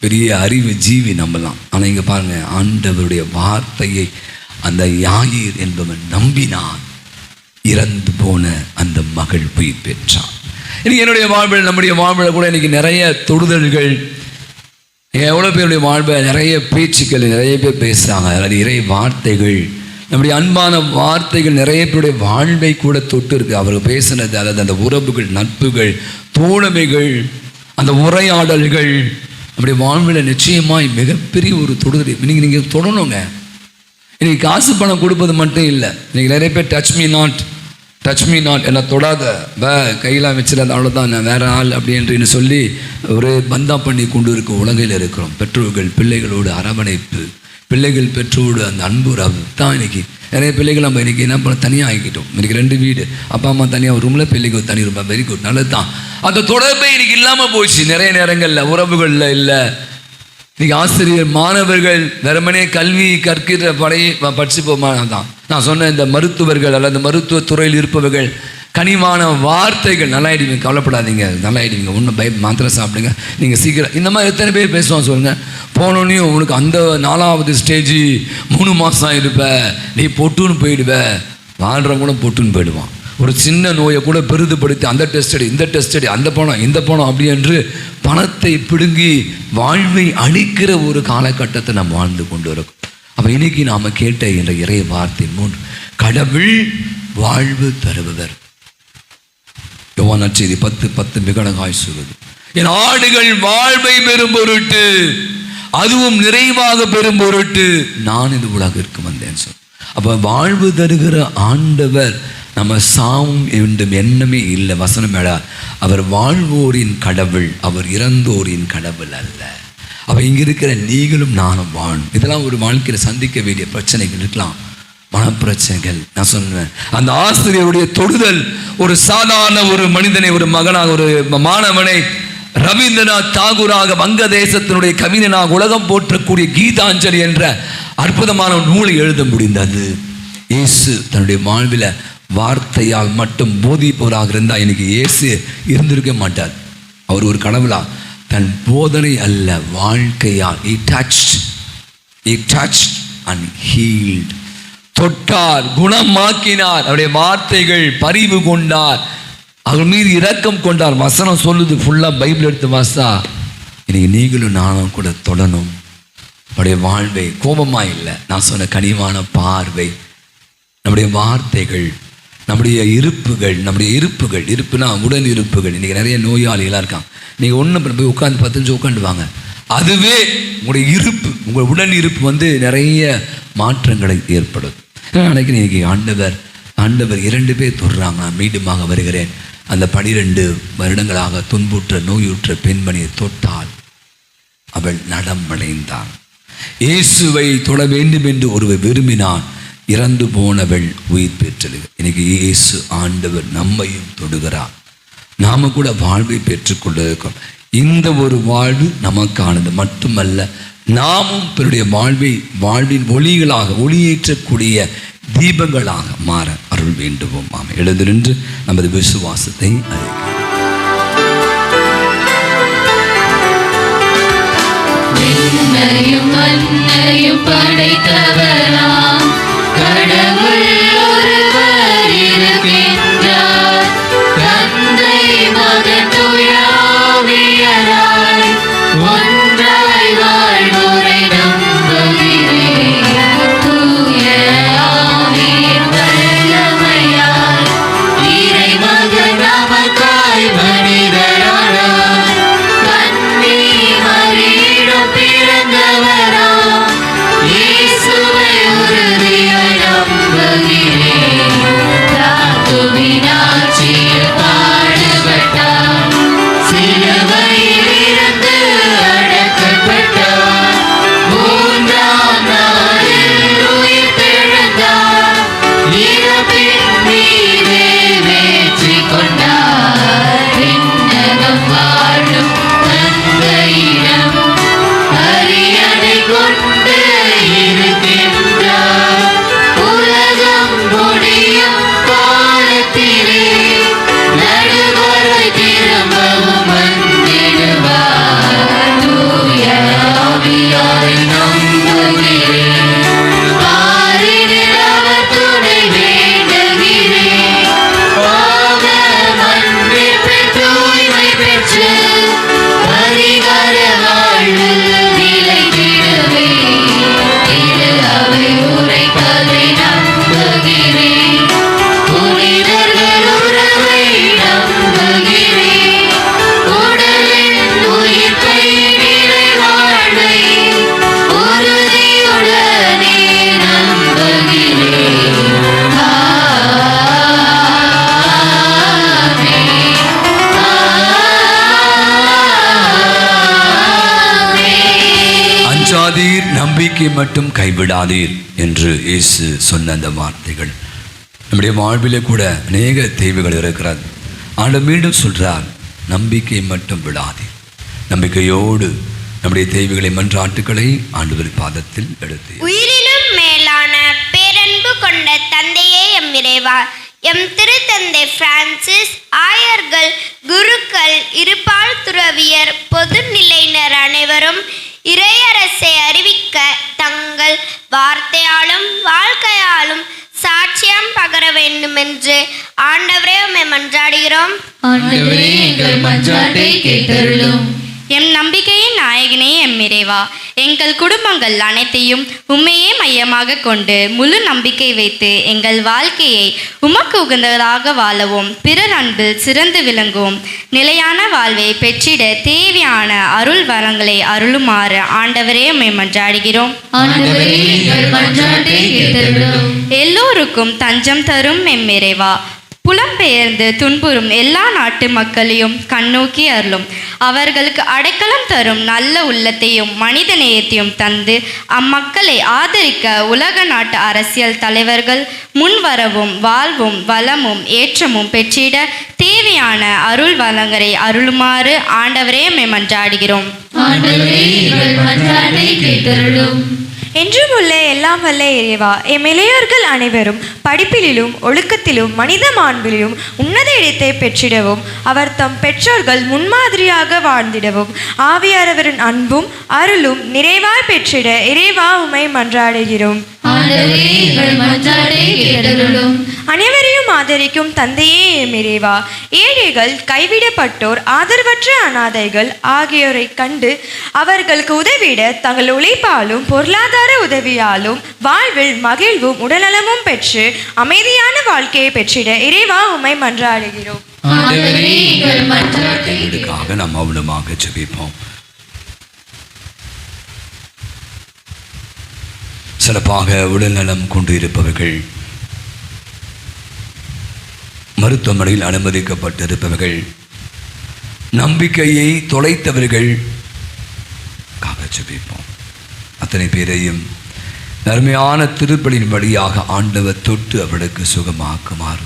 Speaker 2: பெரிய அறிவு ஜீவி நம்பலாம். ஆனால் இங்க பாருங்க, ஆண்டவருடைய வார்த்தையை அந்த யாயீர் என்பவன் நம்பினான், இறந்து போன அந்த மகள் உயிர் பெற்றான். இன்னைக்கு என்னுடைய வாழ்வில், நம்முடைய வாழ்வில் கூட இன்னைக்கு நிறைய தொடுதல்கள், எவ்வளோ பேருடைய வாழ்வை நிறைய பேச்சுக்கள் நிறைய பேர் பேசுகிறாங்க, அதாவது இறை வார்த்தைகள், நம்முடைய அன்பான வார்த்தைகள் நிறைய பேருடைய வாழ்வை கூட தொட்டு இருக்கு. அவர்கள் பேசினது, அதாவது அந்த உறவுகள், நட்புகள், தோழமைகள், அந்த உரையாடல்கள் நம்முடைய வாழ்வில் நிச்சயமாய் மிகப்பெரிய ஒரு தொடுதல். இன்னைக்கு நீங்கள் தொடணுங்க. இன்னைக்கு காசு பணம் கொடுப்பது மட்டும் இல்லை. இன்னைக்கு நிறைய பேர் டச் மீ நாட் என்ன தொடாத, கையெல்லாம் வச்சிடாத, அவ்வளோதான், நான் வேற ஆள் அப்படின்னு சொல்லி ஒரு பந்தா பண்ணி கொண்டு இருக்க உலகில் இருக்கிறோம். பெற்றோர்கள் பிள்ளைகளோடு அரவணைப்பு, பிள்ளைகள் பெற்றோடு அந்த அன்பு உறவு தான். இன்னைக்கு நிறைய பிள்ளைகள் நம்ம இன்னைக்கு என்ன பண்ண தனியாக ஆகிக்கிட்டோம். இன்னைக்கு 2 வீடு, அப்பா அம்மா தனியாக ஒரு ரூமில், பிள்ளைக்கு ஒரு தனி ரூம். வெரி குட், நல்லது தான். அந்த தொடர்பை இன்னைக்கு இல்லாமல் போச்சு. நிறைய நேரங்களில் உறவுகளில் இல்லை. இன்னைக்கு ஆசிரியர் மாணவர்கள் வெறுமனே கல்வி கற்கிற படிச்சு போமா தான். நான் சொன்ன இந்த மருத்துவர்கள் அல்லது மருத்துவ துறையில் இருப்பவர்கள் கனிவான வார்த்தைகள். நல்லாயிடுவீங்க, கவலைப்படாதீங்க, நல்லாயிடுவீங்க, ஒன்றும் மாத்திரை சாப்பிடுங்க, நீங்கள் சீக்கிரம். இந்த மாதிரி எத்தனை பேர் பேசுவான் சொல்லுங்கள். போனோடனையும் உனக்கு அந்த 4வது ஸ்டேஜ் 3 மாதம் இருப்ப, நீ பொட்டுன்னு போயிடுவ. வாழ்கிறவங்க கூட பொட்டுன்னு போயிடுவான். ஒரு சின்ன நோயை கூட பெரிதுபடுத்தி அந்த டெஸ்ட் அடி, இந்த டெஸ்ட் அடி, அந்த பணம் இந்த பணம் அப்படி என்று பணத்தை பிடுங்கி வாழ்வை அழிக்கிற ஒரு காலகட்டத்தை நாம் வாழ்ந்து கொண்டு இருக்கோம். அப்போ இன்னைக்கு நாம் கேட்ட என்ற இறை வார்த்தை 3, கடவுள் வாழ்வு தருபவர். யோவான் நற்செய்தி 10:10 மிக அழகாய் சொல்லுது, என் ஆடுகள் வாழ்வை பெறும் பொருட்டு, அதுவும் நிறைவாக பெறும் பொருட்டு நான் இந்த உலகிற்கு வந்தேன் சொல். அப்போ வாழ்வு தருகிற ஆண்டவர் நம்ம சாவும் வேண்டும் எண்ணமே இல்லை. வசனம் மேடா, அவர் வாழ்வோரின் கடவுள், அவர் இறந்தோரின் கடவுள் அல்ல. அப்போ இங்கே இருக்கிற நீங்களும் நானும் வாழும். இதெல்லாம் ஒரு வாழ்க்கையில் சந்திக்க வேண்டிய பிரச்சனைகள் இருக்கலாம், மனப்பிரச்சனைகள். நான் சொன்னேன், அந்த ஆசிரியருடைய தொடுதல் ஒரு சாதாரண ஒரு மனிதனை, ஒரு மகனாக, ஒரு மாணவனை ரவீந்திரநாத் தாகூராக வங்கதேசத்தினுடைய கவிஞனாக உலகம் போற்றக்கூடிய கீதாஞ்சலி என்ற அற்புதமான நூலை எழுத முடிந்தது. இயேசு தன்னுடைய வாழ்வில் வார்த்தையால் மட்டும் போதிப்பவராக இருந்தால் இன்னைக்கு இயேசு இருந்திருக்க மாட்டார். அவர் ஒரு கடவுளா தன் போதனை அல்ல, வாழ்க்கையால் he touched and healed. தொட்டார், குணமாக்கினார். அவருடைய வார்த்தைகள் பரிவு கொண்டார், அவர் மீது இரக்கம் கொண்டார். வசனம் சொல்லுது, ஃபுல்லாக பைபிள் எடுத்து வாசா. இன்னைக்கு நீங்களும் நானும் கூட தொடணும் அவருடைய வாழ்வை. கோபமாக இல்லை, நான் சொன்ன கனிவான பார்வை, நம்முடைய வார்த்தைகள், நம்முடைய இருப்புகள். இருப்புனா உடன் இருப்புகள். இன்றைக்கி நிறைய நோயாளிகளாக இருக்காங்க. நீங்கள் ஒன்று போய் உட்காந்து 10 நிமிஷம் உட்காந்துவாங்க, அதுவே உங்களுடைய இருப்பு, உங்கள் உடன் இருப்பு நிறைய மாற்றங்களை ஏற்படும். நினைக்கிறேன் இன்னைக்கு ஆண்டவர் 2 பேர் தொடுறாங்க. நான் மீண்டுமாக வருகிறேன். அந்த 12 வருடங்களாக துன்புற்ற நோயுற்ற பெண்மணியை தொட்டால் அவள் நடம் அடைந்தாள். இயேசுவை தொட வேண்டும் என்று ஒருவர் விரும்பினான், இறந்து போனவள் உயிர் பெற்றது. இன்னைக்கு இயேசு ஆண்டவர் நம்மையும் தொடுகிறார். நாம கூட வாழ்வை பெற்றுக்கொண்டு இருக்கோம். இந்த ஒரு வாழ்வு நமக்கானது மட்டுமல்ல, நாமும் பிறருடைய வாழ்வின் ஒளிகளாக, ஒளியேற்றக்கூடிய தீபங்களாக மாற அருள் வேண்டுவோம். ஆமாம், எழுந்து நின்று நமது விசுவாசத்தை
Speaker 3: மண்ணையும் படைத்தவராம் கடவுள் ஒருவர் இருக்கின்றார். தந்தை மகன் தூய ஆவியாராய் ஒன்றாய் வாழ்வோரை நம்புகிறேன். தூய ஆவியின் வல்லமையால் இறைமகன் நமக்காய் மனிதரானார். கன்னி மரியிடம் பிறந்தவராம் இயேசுவை உறுதியாய் நம்புகிறேன். தாத்துவின் ஆட்சியில் பாடுபட்டார், சிலுவையில் இருந்து அடக்கப்பட்டார், 3ஆம் நாளில் உயிர் தெழுந்தார், இறப்பின் மீதே வெற்றி கொண்டார். விண்ணகம் வாழும் தந்தையிடம் அரியணை கொண்டு இருக்கின்றார். உலகம் முடியும் காலத்திலே நடுவரை திரும்பவும் வந்திடுவார். தூய ஆவியாரை நம்புகிறேன். பாரினில் அவர் துணை வேண்டுகிறேன். பாவ மன்னிப்பு தூய்மை பெற்று பரிகார வாழ்வு நிலைத்திடுவேன். திரு அவை உரைப்பதை நம்புகிறேன். புனிதர்கள் உறவை நம்புகிறேன். உடலின் உயிர்ப்பை நிலை வாழ்வை உறுதியுடனே நம்புகிறேன்.
Speaker 2: அஞ்சாதீர், நம்பிக்கை மட்டும் கைவிடாதீர் என்று இயேசு சொன்ன அந்த வார்த்தைகள் நம்முடைய வாழ்விலே கூட அநேக தேவைகள் இருக்கிறது. ஆண்டவர் மீண்டும் சொல்றார், நம்பிக்கை மட்டும் விடாதீர். நம்பிக்கையோடு நம்முடைய தேவைகளை, மன்றாட்டுக்களை ஆண்டவர் பாதத்தில் எடுத்து,
Speaker 6: உயிரினும் மேலான பேரன்பு கொண்ட தந்தையே எம் இறைவா, எம் திருத்தந்தை பிரான்சிஸ், ஆயர்கள், குருக்கள், இருபால் துறவியர், பொதுநிலையினர் அனைவரும் இறையரசை அறிவிக்க தங்கள் வார்த்தையாலும் வாழ்க்கையாலும் சாட்சியம் பகர வேண்டும் என்று ஆண்டவரே உம்மை மன்றாடுகிறோம்.
Speaker 3: ஆண்டவரே, எங்கள் மன்றாட்டை கேட்டருளும்.
Speaker 7: எம் நம்பிக்கையின் நாயகனே, எம் இறைவா, எங்கள் குடும்பங்கள் அனைத்தையும் உம்மையே மையமாக கொண்டு முழு நம்பிக்கை வைத்து எங்கள் வாழ்க்கையை உமக்கு உகந்ததாக வாழவும் பிறர் அன்பில் சிறந்து விளங்கவும் நிலையான வாழ்வை பெற்றிட தேவையான அருள் வரங்களை அருளுமாறு ஆண்டவரே உம்மை மன்றாடுகிறோம்.
Speaker 3: ஆண்டவரே, எங்கள் மன்றாட்டை கேட்டருளும்.
Speaker 7: எல்லோருக்கும் தஞ்சம் தரும் எம் இறைவா, புலம்பெயர்ந்து துன்புறும் எல்லா நாட்டு மக்களையும் கண்ணோக்கி அருளும். அவர்களுக்கு அடைக்கலம் தரும் நல்ல உள்ளத்தையும் மனித நேயத்தையும் தந்து அம்மக்களை ஆதரிக்க உலக நாட்டு அரசியல் தலைவர்கள் முன்வரவும் வாழ்வும் வளமும் ஏற்றமும் பெற்றிட தேவையான அருள் வளங்களை அருளுமாறு ஆண்டவரே உம்மை மன்றாடுகிறோம்.
Speaker 3: ஆண்டவரே, எங்கள் மன்றாட்டை கேட்டருளும்.
Speaker 8: என்றும் உள்ள எல்லாம் வல்ல இறைவா, எம் இளையோர்கள் அனைவரும் படிப்பிலும் ஒழுக்கத்திலும் மனித மாண்பிலும் உன்னத இடத்தை பெற்றிடவும் அவர் தம் பெற்றோர்கள் முன்மாதிரியாக வாழ்ந்திடவும் ஆவியாரவரின் அன்பும் அருளும் நிறைவாய் பெற்றிட இறைவா உம்மை மன்றாடுகிறோம்.
Speaker 3: ஆண்டவரே, எங்கள் மன்றாட்டை கேட்டருளும்.
Speaker 8: அனைவரையும் ஆதரிக்கும் தந்தையே எம் இறைவா, ஏழைகள், கைவிடப்பட்டோர், ஆதரவற்ற அனாதைகள் ஆகியோரை கண்டு அவர்களுக்கு உதவிட தங்கள் உழைப்பாலும் பொருளாதார உதவியாலும் வாழ்வில் மகிழ்வும் உடல்நலமும் பெற்று அமைதியான வாழ்க்கையை பெற்றிட இறைவா உம்மை மன்றாடுகிறோம்.
Speaker 3: ஆண்டவரே, எங்கள் மன்றாட்டை
Speaker 2: இதுக்காக நாம் மௌனமாக ஜெபிப்போம். சிறப்பாக உடல்நலம் கொண்டு இருப்பவர்கள், மருத்துவமனையில் அனுமதிக்கப்பட்டிருப்பவர்கள், நம்பிக்கையை தொலைத்தவர்கள் ஜெபிப்போம். அத்தனை பேரையும் நன்மையான திருப்பலின் வழியாக ஆண்டவர் தொட்டு அவளுக்கு சுகமாக்குமாறு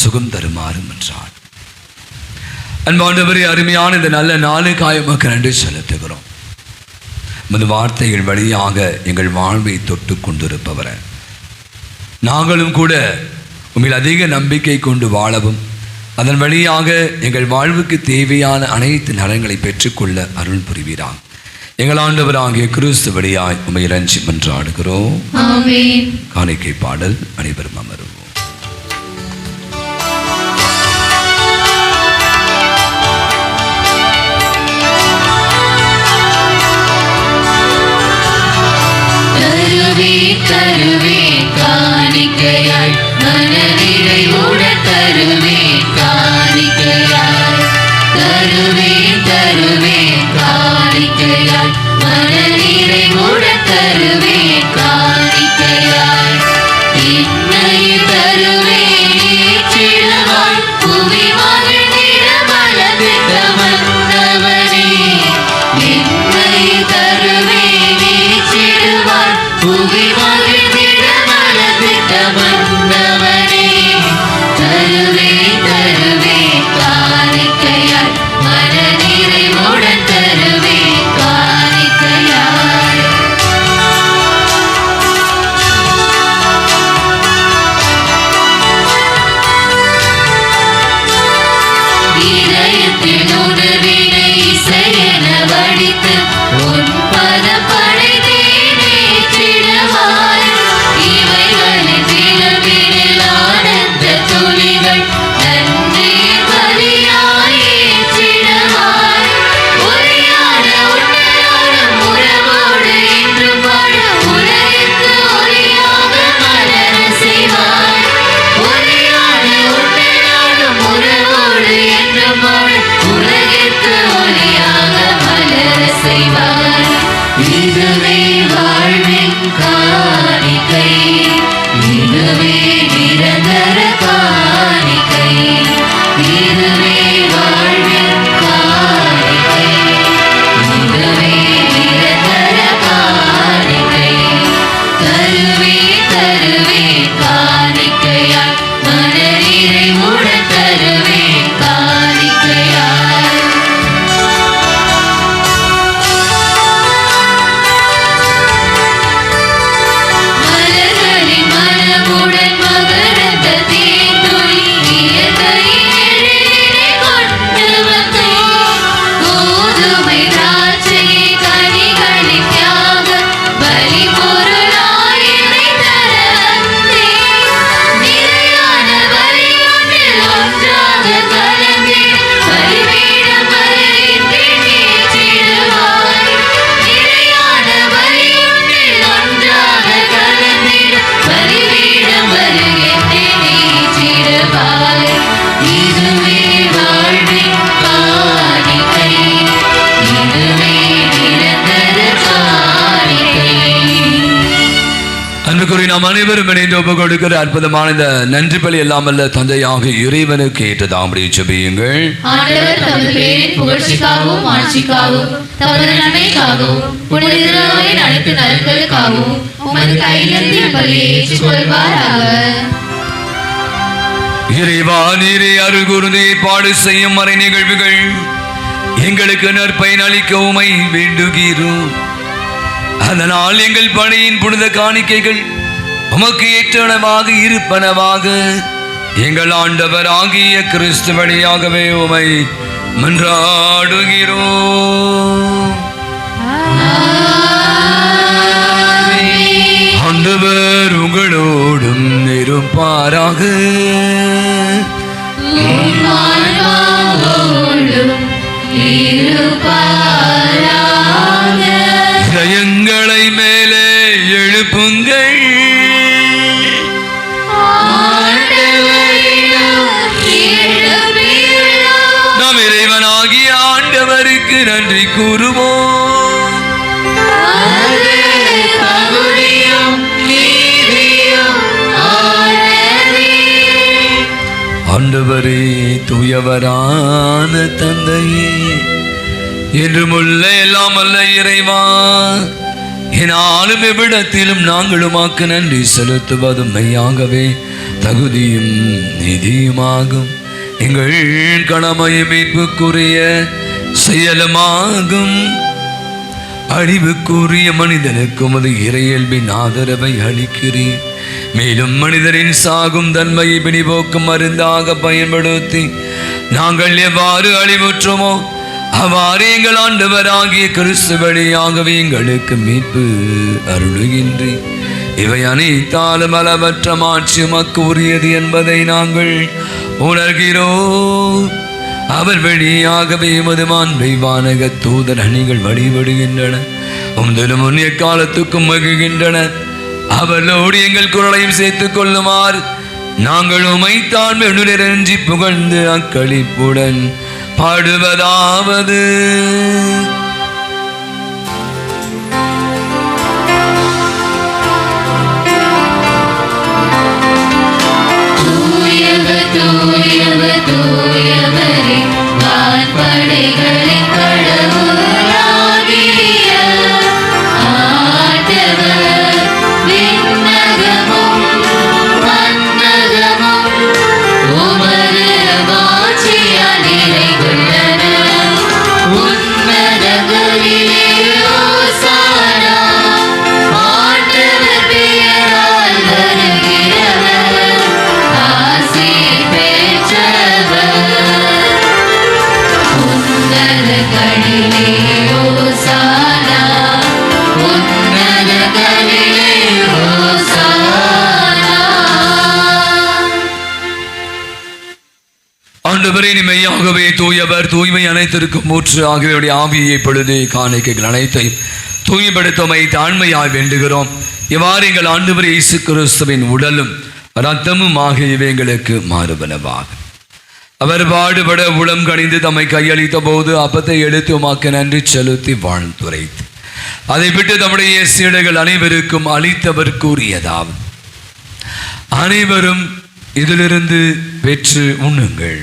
Speaker 2: சுகம் தருமாறும் என்றார். அன்பாண்டவரே, அருமையான இந்த நல்ல நாளுக்காக உமக்கு நன்றி செலுத்துகிறோம். உமது வார்த்தைகள் வழியாக எங்கள் வாழ்வை தொட்டு கொண்டிருப்பவரை நாங்களும் கூட உண்மையில் அதிக நம்பிக்கை கொண்டு வாழவும் அதன் வழியாக எங்கள் வாழ்வுக்கு தேவையான அனைத்து நலன்களை பெற்றுக்கொள்ள அருள் புரிவீராக. எங்கள் ஆண்டவராகிய கிறிஸ்து வழியாய் உம்மை இறைஞ்சி மன்றாடுகிறோம்.
Speaker 3: ஆமென்.
Speaker 2: காணிக்கை பாடல். அனைவரும் அமருவோம்.
Speaker 3: தருவேன் காணிக்கையாய் மனநிறைவுடன் தருவேன் காணிக்கையாய். தருவேன் காணிக்கையாய் மனநிறைவுடன் தருவேன் காணிக்கையாய். இன்னையில் தருவேன் ஏற்றிடவாய் புவி மகிழ்ந்திட மலர்ந்திட்ட மன்னவனே. இன்னையில் தருவேன் ஏற்றிடுவாய் புவி மகிழ்ந்திட மலர்ந்திட்ட மன்னவனே. தருவேன் காணிக்கையாய் மனநிறைவுடன் தருவேன் காணிக்கையாய். இதயத்தில் உணர்வினை இசையென வடித்து உன் பதம் படைத்தேனே சிடவாய். இவைகளின் விளம்பினில் ஆனந்த துளிகள் நன்னீர் பலியாய் ஏற்றிடவாய். ஒளியான உன்னதோடும் உறவோடு என்றும் வாழ உலகிற்கு ஒளியாக மலர செய்வாய். ஒளியான உன்னதோடும் உறவோடு என்றும் வாழ உலகிற்கு ஒளியாக மலர செய்வாய். இதுவே வாழ்வின் காணிக்கை, இதுவே நிரந்தர காணிக்கை. இதுவே வாழ்வின் காணிக்கை, இதுவே நிரந்தர காணிக்கை. தருவேன் காணிக்கையாய் மனநிறைவுடன் தருவேன் காணிக்கையாய். மலர்களின் மனமுடன் மகரந்த தேன்துளி
Speaker 2: நாம் அனைவரும் இணைந்து ஒப்பு கொடுக்கிற அற்புதமான இந்த நன்றி பலி எல்லாம் அல்ல தந்தையாக இறைவனுக்கு ஏற்றதாம்படி ஜெபியுங்கள்.
Speaker 3: ஆண்டவர் தமது பேரின் புகழ்ச்சிக்காகவும் ஆட்சிக்காகவும் தமது நன்மைக்காகவும் புனிதராய் அனைத்து நலன்களுக்காகவும் உமது கையிலிருந்து பலியை ஏற்றுக்கொள்வாராக.
Speaker 2: இறைவா, நீரே அருள் கூர்ந்து ஏற்பாடு செய்யும் மறை நிகழ்வுகள் எங்களுக்கு நற்பயன் அளிக்க உமை வேண்டுகிறோம். அதனால் எங்கள் பணியின் புனித காணிக்கைகள் உமக்கு ஏற்றனவாக இருப்பனவாக. எங்கள் ஆண்டவர் ஆகிய கிறிஸ்து வழியாகவே உமை மன்றாடுகிறோம். ஆண்டவர் உங்களோடும் இருப்பாராக. ஜயங்களை மேலே எழுப்புங்கள். நாம் இறைவனாகிய ஆண்டவருக்கு நன்றி கூறுவோம். ஆண்டவரே, தூயவரான தந்தையே, என்றும் உள்ள எல்லாம் அல்ல இறைவா, என்னாலும் எவ்விடத்திலும் நாங்கள் உமக்கு நன்றி செலுத்துவதும் மெய்யாகவே தகுதியும் நீதியுமாகும். எங்கள் கடமையும் மீட்புக்குரிய செயலுமாகும். அழிவுக்குரிய மனிதனுக்கு உமது இறையல்பின் ஆதரவை அளிக்கிறீர். மேலும் மனிதரின் சாகும் தன்மையை பிணிபோக்கும் மருந்தாக பயன்படுத்தி நாங்கள் எவ்வாறு அழிவுற்றோமோ அவ்வாறு எங்கள் ஆண்டவராகிய கிறிஸ்து வழியாகவே எங்களுக்கு மீட்பு அருளுகின்றீர். இவை அனைத்தாலும் அளவற்ற மாட்சி உமக்கு உரியது என்பதை நாங்கள் உணர்கிறோம். அவர் வழியாகவே எமது மாண்பை வானக தூதர் அணிகள் வழிபடுகின்றன, உந்தலும் முன்னிய காலத்துக்கும் மகிழ்கின்றன. அவர்களோடு எங்கள் குரலையும் சேர்த்துக் கொள்ளுமாறு நாங்கள் உமைத்தான் வெண்ணுரைஞ்சி புகழ்ந்து அக்களிப்புடன் பாடுவதாவது.
Speaker 3: தூயவரே, வான்படைகளின் கடவுளாகிய ஆண்டவர், விண்ணகமும் மண்ணகமும் உமது மாட்சியால் நிறைந்துள்ளன. உன்னதங்களிலே ஓசானா, ஆண்டவர் பெயரால் வருகிறவர் ஆசி பெற்றவர். உன்னதங்களிலே ஓசானா, உன்னதங்களிலே ஓசானா.
Speaker 2: ஆண்டவரே, மெய்யாகவே தூயவர், தூய்மை அனைத்திற்கும் மூற்று ஆகியோருடைய ஆவியை பொழுது காணிக்கைகள் அனைத்தையும் தூய்மைப்படுத்தமை தாழ்மையாய் வேண்டுகிறோம். இவ்வாறு எங்கள் ஆண்டவர் இயேசு கிறிஸ்துவின் உடலும் இரத்தமும் ஆகியவை எங்களுக்கு மாறுபனவாக. அவர் பாடுபட உளம் கணிந்து தம்மை கையளித்த போது அப்பத்தை எடுத்து உமாக்கு நன்றி செலுத்தி வாழ்ந்துரைத்து அதை விட்டு தம்முடைய சீடர்கள் அனைவருக்கும் அளித்தவர் கூறியதாவது: அனைவரும் இதிலிருந்து பெற்று உண்ணுங்கள்.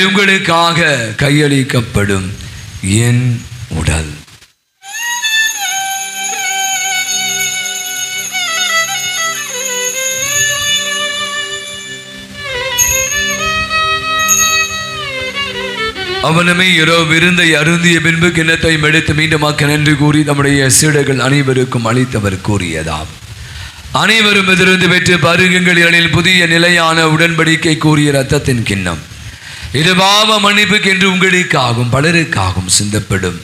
Speaker 2: உங்களுக்காக கையளிக்கப்படும் என் உடல். அவனுமே இரவு விருந்தை அருந்திய பின்பு கிண்ணத்தை எடுத்து மீண்டும் நன்றி கூறி நம்முடைய சீடர்கள் அனைவருக்கும் அளித்தவர் கூறியதாம்: அனைவரும் இதிலிருந்து பெற்று பருகுங்கள், இதில் புதிய நிலையான உடன்படிக்கை கூறிய இரத்தத்தின் கிண்ணம். இது பாவ மன்னிப்புக்கென்று உங்களுக்காகவும் பலருக்காகவும் சிந்தப்படும்.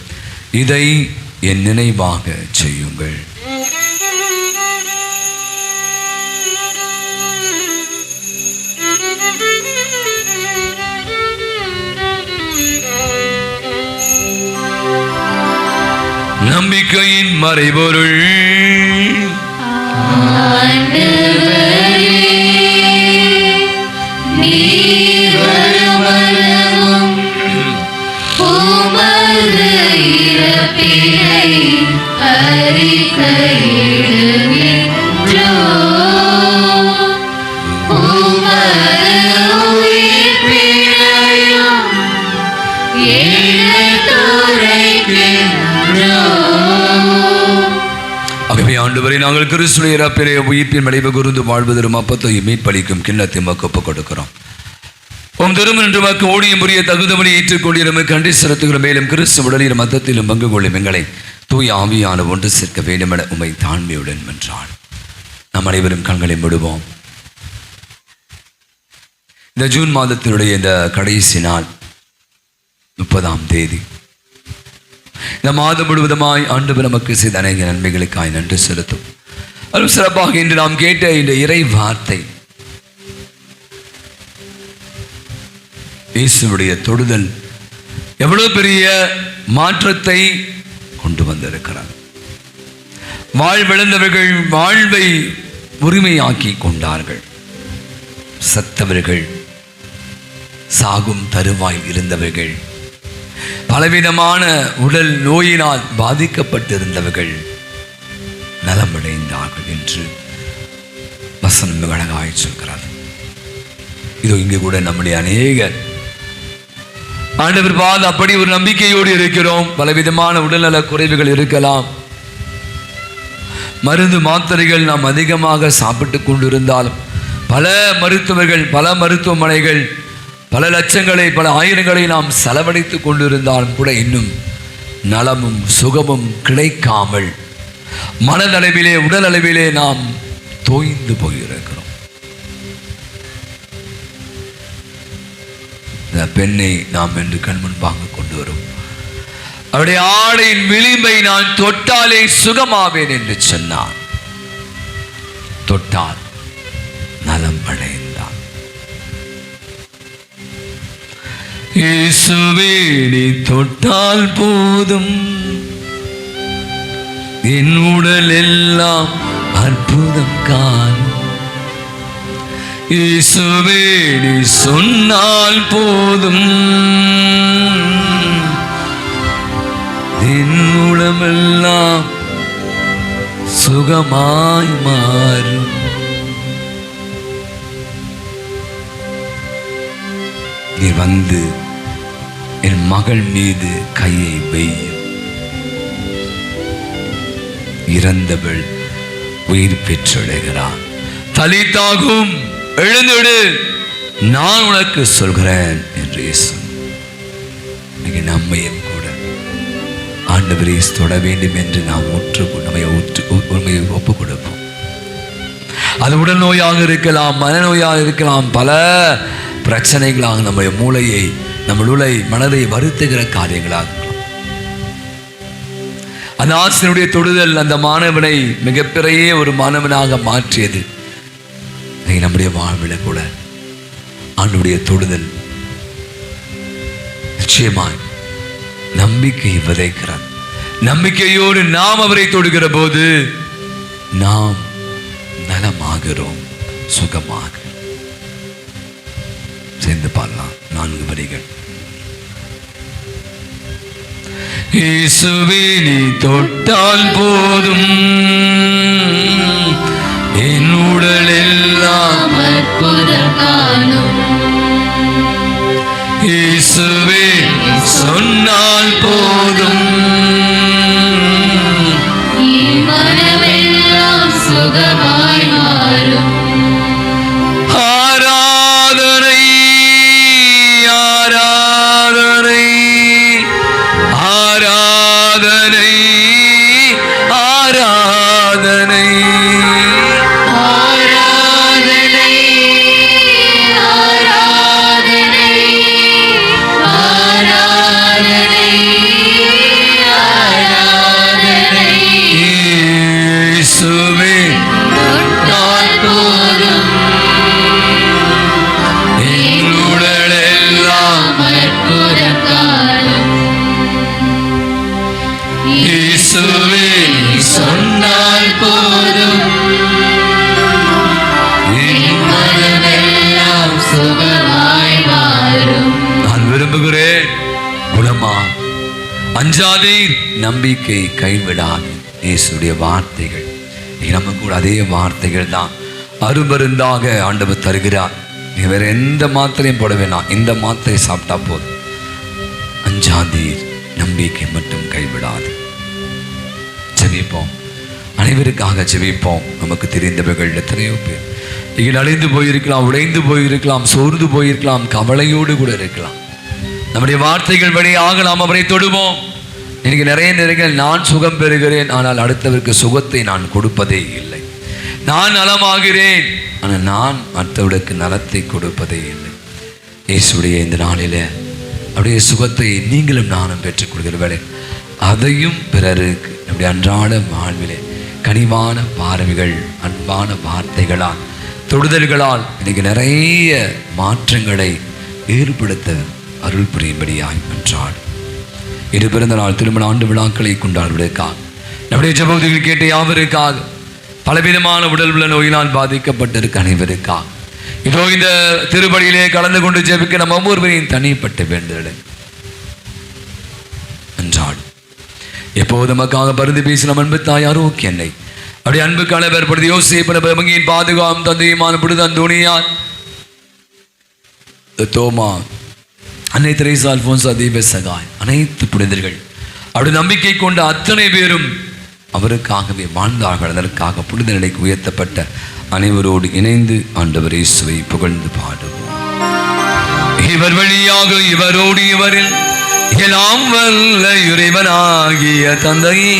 Speaker 2: இதை என் நினைவாக செய்யுங்கள். நம்பிக்கையின் மறைபொருள்.
Speaker 3: அறிக்கையிடுகின்றோம்.
Speaker 2: நாங்கள் கிறிஸ்துடைய இறப்பிலே உயிர்ப்பின் விளைவு கூர்ந்து வாழ்வதரும் அப்பத்தையும் மீட்பளிக்கும் கிண்ணத்தை மக்கு ஒப்புக் கொடுக்கிறோம். உம் திருமணம் என்று மக்கு ஓடியும் புரிய தகுந்தவனை ஏற்றுக்கொண்டிருமை கண்டி செலுத்துகிற மேலும் கிறிஸ்து உடலிலும் மத்தத்திலும் பங்கு கொள்ளும் எங்களை தூய ஆவியான ஒன்று சேர்க்க வேண்டும் என உம்மை தாழ்மையுடன் வென்றான். நம் அனைவரும் கண்களை மூடுவோம். இந்த ஜூன் மாதத்தினுடைய இந்த கடைசி நாள் 30ஆம் தேதி, இந்த மாதம் முழுவதுமாய் ஆண்டவர் நமக்கு செய்த அநேக நன்மைகளுக்காய் நன்றி செலுத்தும். அதுவும் சிறப்பாக இன்று நாம் கேட்ட இந்த இறை வார்த்தை இயேசுவுடைய தொடுதல் எவ்வளவு பெரிய மாற்றத்தை கொண்டு வந்திருக்கிறார். வாழ்விழந்தவர்கள் வாழ்வை உரிமையாக்கி கொண்டார்கள். சத்தவர்கள், சாகும் தருவாயில் இருந்தவர்கள், பலவிதமான உடல் நோயினால் பாதிக்கப்பட்டிருந்தவர்கள் நலமடைந்தார்கள் என்று வசனம் மிக அழகாய் சொல்கிறார். இதோ இங்கே கூட நம்முடைய அநேகர் ஆண்டவர் பாத அப்படி ஒரு நம்பிக்கையோடு இருக்கிறோம். பலவிதமான உடல்நல குறைவுகள் இருக்கலாம், மருந்து மாத்திரைகள் நாம் அதிகமாக சாப்பிட்டு கொண்டிருந்தாலும், பல மருத்துவர்கள், பல மருத்துவமனைகள், பல லட்சங்களை, பல ஆயிரங்களை நாம் செலவழித்து கொண்டிருந்தாலும் கூட இன்னும் நலமும் சுகமும் கிடைக்காமல் மனதளவிலே உடல் அளவிலே நாம் தோய்ந்து போயிருக்கிறோம். இந்த பெண்ணை நாம் என்று கண் முன்பாக கொண்டு வரும். அவருடைய ஆடையின் விளிம்பை நான் தொட்டாலே சுகமாவேன் என்று சொன்னார். தொட்டால் நலம் அடைந்தான். இயேசுவே நீ தொட்டால் போதும், என் உடல் எல்லாம் அற்புதம் காணும். இயேசுவே நீ சொன்னால் போதும், என் உடம்பெல்லாம் சுகமாய் மாறும். நீ வந்து என் மகள் மீது கையை வையும். இறந்தவள் உயிர் பெற்றடைகிறான். தலித்தாகும், எழுந்துடு, நான் உனக்கு சொல்கிறேன் என்று இயேசு நம்மையும் கூட ஆண்டவரை தொட வேண்டும் என்று நாம் நம்மை ஒப்புக் கொடுப்போம். அது உடல் நோயாக இருக்கலாம், மனநோயாக இருக்கலாம், பல பிரச்சனைகளாக நம்முடைய மூளையை, நம்மளுடைய மனதை வருத்துகிற காரியங்களாக இருக்கலாம். அந்த ஆசிரியருடைய தொடுதல் அந்த மாணவனை மிகப்பெரிய ஒரு மாணவனாக மாற்றியது. நம்முடைய வாழ்வில் கூட ஆண்டவருடைய தொடுதல் நிச்சயமாய் நம்பிக்கை விதைக்கிறார். நம்பிக்கையோடு நாம் அவரை தொடுகிற போது நாம் நலமாகிறோம், சுகமாக. சேர்ந்து பாடலாம் 4 வரிகள். இயேசுவே நீ தொட்டால் போதும், என் உடல் எல்லாம்
Speaker 3: அற்புதம் காணும்.
Speaker 2: இயேசுவே சொன்னால் போதும்,
Speaker 3: என் மனமெல்லாம் சுகமாய் மாறும்.
Speaker 2: ஆராதனை ஆராதனை ஆராதனை ஆராதனை சொன்னால் போதும்,
Speaker 3: சுகமாய் மாறும்.
Speaker 2: நான் விரும்புகிறேன், குணமா, அஞ்சாதீர், நம்பிக்கை கைவிடாது. இயேசுடைய வார்த்தைகள் நமக்கு கூட அதே வார்த்தைகள் தான் அருமருந்தாக ஆண்டவர் தருகிறார். நீ வேற எந்த மாத்திரையும் போட வேணாம், இந்த மாத்திரை சாப்பிட்டா போதும். அஞ்சாதீர், நம்பிக்கை மட்டும் கைவிடாது. ஜெபிப்போம். அனைவருக்காக ஜெபிப்போம். நமக்கு தெரிந்தவர்கள் எத்தனையோ பேர் நீங்கள் அழிந்து போயிருக்கலாம், உடைந்து போயிருக்கலாம், சோர்ந்து போயிருக்கலாம், கவலையோடு கூட இருக்கலாம். நம்முடைய வார்த்தைகள் வழியாக நாம் அவரை தொடுவோம். எனக்கு நிறைய நேரங்கள் நான் சுகம் பெறுகிறேன், ஆனால் அடுத்தவருக்கு சுகத்தை நான் கொடுப்பதே இல்லை. நான் நலமாகிறேன், ஆனால் நான் மற்றவர்களுக்கு நலத்தை கொடுப்பதே இல்லை. இயேசுடைய இந்த நாளில் அப்படியே சுகத்தை நீங்களும் நானும் பெற்றுக்கொள்கிறவர்களே, அதையும் பிறருக்கு நம்முடைய அன்றாட வாழ்விலே கனிவான பார்வைகள், அன்பான வார்த்தைகளால், தொடுதல்களால் இன்னைக்கு நிறைய மாற்றங்களை ஏற்படுத்த அருள் புரியும்படியாய் என்றாள். இரு பிறந்த நாள் திருமண ஆண்டு விழாக்களை கொண்டாடுவதற்காக, நம்முடைய ஜெபத்தில் கேட்ட யாவருக்காக, பலவிதமான உடல் உள்ள நோயினால் பாதிக்கப்பட்டிருக்க அனைவருக்காக, இதோ இந்த திருப்பலியிலே கலந்து கொண்டு ஜெபிக்க நம்ம ஒவ்வொருவரையும் தனிப்பட்ட வேண்டுதல் என்றாள். எப்போது நமக்காக பருந்து பேசின அன்பு தாய் ஆரோக்கியனை அப்படி அன்பு கணவர் பிரதி யோசேப்பின் பாதுகாம் தந்தையுமான புனிதன் துணியான் தோமா, அன்னை தெரேசா, அல்போன்சா, தீப சகாய், அனைத்து புனிதர்கள் அப்படி நம்பிக்கை கொண்ட அத்தனை பேரும் அவருக்காகவே வாழ்ந்தார்கள். அதற்காக புனித நிலைக்கு உயர்த்தப்பட்ட அனைவரோடு இணைந்து ஆண்டவர் இயேசுவை புகழ்ந்து பாடுவோம். இவர் வழியாக, இவரோடு, இவரில் எல்லாம் வல்ல இறைவனாகிய தந்தையே,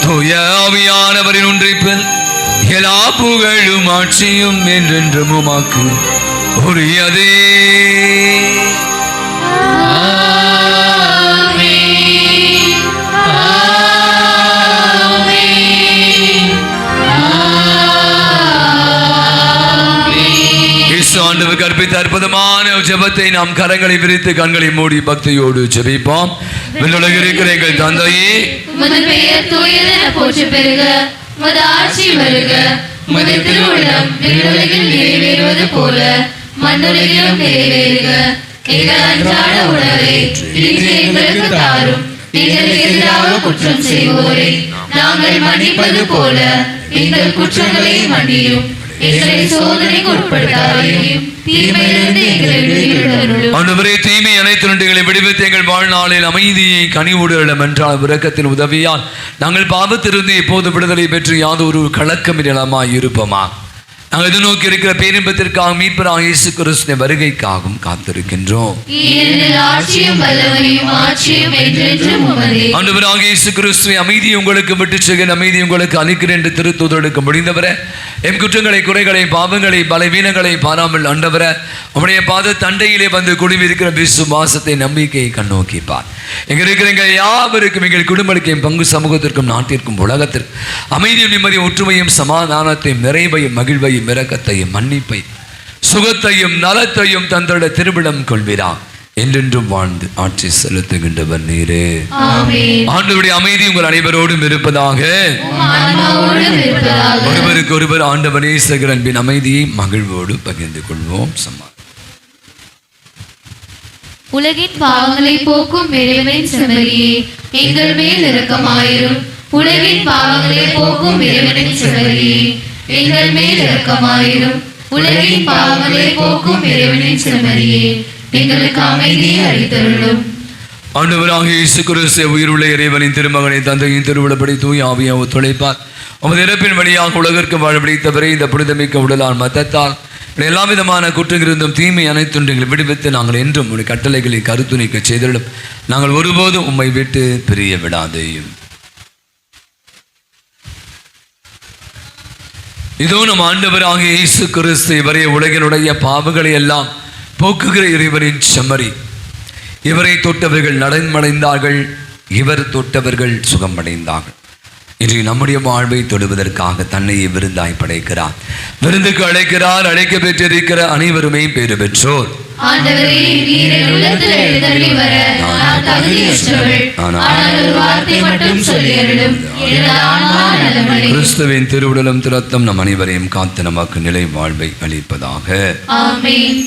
Speaker 2: தூய ஆவியானவரின் ஒன்றிப்பில் எல்லா புகழும் ஆட்சியும் என்றென்றும் உமக்கு உரியதே. ஆண்டவர் கற்பித்த அற்புதமான ஜெபத்தை நாம் கரங்களை விரித்து கண்களை மூடி பக்தியோடு ஜெபிப்போம். விண்ணுலகில் இருக்கிற எங்கள் தந்தையே,
Speaker 3: உமது பெயர் தூயதென போற்ற பெறுக, உமது ஆட்சி வருக, உமது திருவுள்ளம் விண்ணுலகில் நிறைவேறுவது போல மண்ணுலகிலும் நிறைவேறுக. எங்கள் அன்றாட உணவை இன்று எங்களுக்கு தாரும். எங்களுக்கு எதிராக குற்றம் செய்வோரை நாங்கள் மன்னிப்பது போல எங்கள் குற்றங்களை மன்னியும். எங்களை சோதனைக்கு உட்படுத்தாதேயும், தீமையிலிருந்து எங்களை விடுவித்தருளும்.
Speaker 2: ஆண்டவரே, தீமை அனைத்து விடுவித்து எங்கள் வாழ்நாளில் அமைதியை கனிவோடு என்றால் இரக்கத்தின் உதவியால் நாங்கள் பாவத்திலிருந்து எப்போது விடுதலை பெற்று யாதொரு கலக்கமில்லாமாய் இருப்போமா. நாங்கள் எதிர்நோக்கி இருக்கிற பேரின்பத்திற்காக மீட்பராக இயேசு கிறிஸ்துவின் வருகைக்காகவும் காத்திருக்கின்றோம். ஆண்டவராக இயேசு கிறிஸ்துவை அமைதியை உங்களுக்கு விட்டு செல்கிற அமைதியை உங்களுக்கு அளிக்கிறேன் என்று திருத்தூதருக்கு முடிந்தவரே, எம் குற்றங்களை, குறைகளை, பாவங்களை, பலவீனங்களை பாராமல் ஆண்டவரே உம்முடைய பாத தண்டையிலே வந்து குடிவிருக்கிற விசுவாசத்தை, நம்பிக்கையை கண்ணோக்கிப்பார். எங்க இருக்கிற எங்கள் யாவருக்கும், எங்கள் குடும்பத்துக்கும், பங்கு சமூகத்திற்கும், நாட்டிற்கும், உலகத்திற்கும் அமைதியும், நிம்மதியும், ஒற்றுமையும், சமாதானத்தையும், நிறைவையும், மகிழ்வையும், இரக்கத்தையும், மன்னிப்பை, சுகத்தையும், நலத்தையும் தந்தோட திருவிழம் கொள்வீரா. என்றென்றும் வாழ்ந்து ஆட்சி செலுத்துகின்றவர் நீரே. ஆண்டவருடைய அமைதி உங்கள் அனைவரோடும் இருப்பதாக. ஒருவருக்கு ஒருவர் ஆண்டவர் நேசர் அன்பின் அமைதியை மகிழ்வோடு பகிர்ந்து கொள்வோம்.
Speaker 3: உலகின் பாவங்களை போக்கும் இறைவனின் செம்மறியே, எங்கள் மேல் இரக்கமாயிரும். உலகின் பாவங்களை போக்கும் இறைவனின் செம்மறியே, எங்கள் மேல் இரக்கமாயிரும். உலகின் பாவங்களை போக்கும் இறைவனின் செம்மறியே, எங்களுக்கு அமைதியை அளித்தருளும்.
Speaker 2: ஆண்டவராக இயேசு கிறிஸ்து உயிருள்ள இறைவனின் திருமகனை தந்தையின் திருவிழப்படி தூய் ஆவியை ஒத்துழைப்பார். உமது இறப்பின் வழியாக உலகிற்கு வாழப்பிடித்தவரை இந்த புனிதமிக்க உடலால் மதத்தால் எல்லா விதமான குற்றங்கிருந்தும் தீமை அனைத்துங்களை விடுவித்து நாங்கள் என்றும் உடைய கட்டளைகளை கருத்துணிக்க செய்தலும் நாங்கள் ஒருபோதும் உம்மை விட்டு பிரிய விடாதேயும். இதோ நம் ஆண்டவராக இயேசு கிறிஸ்து இவரே உலகினுடைய பாவங்களை எல்லாம் போக்குகிற இறைவனின் செம்மறி. இவரை தொட்டவர்கள் நலமடைந்தார்கள், இவர் தொட்டவர்கள் சுகமடைந்தார்கள். இன்று நம்முடைய வாழ்வை தொடுவதற்காக தன்னையே விருந்தாய் படைக்கிறார், விருந்துக்கு அழைக்கிறார். அழைக்க பெற்றிருக்கிற அனைவருமே பேறு பெற்றோர். கிறிஸ்துவின் திருவுடலும் திரத்தம் நம் அனைவரையும் காத்து நமக்கு நிலை வாழ்வை அளிப்பதாக.
Speaker 3: ஆமென்.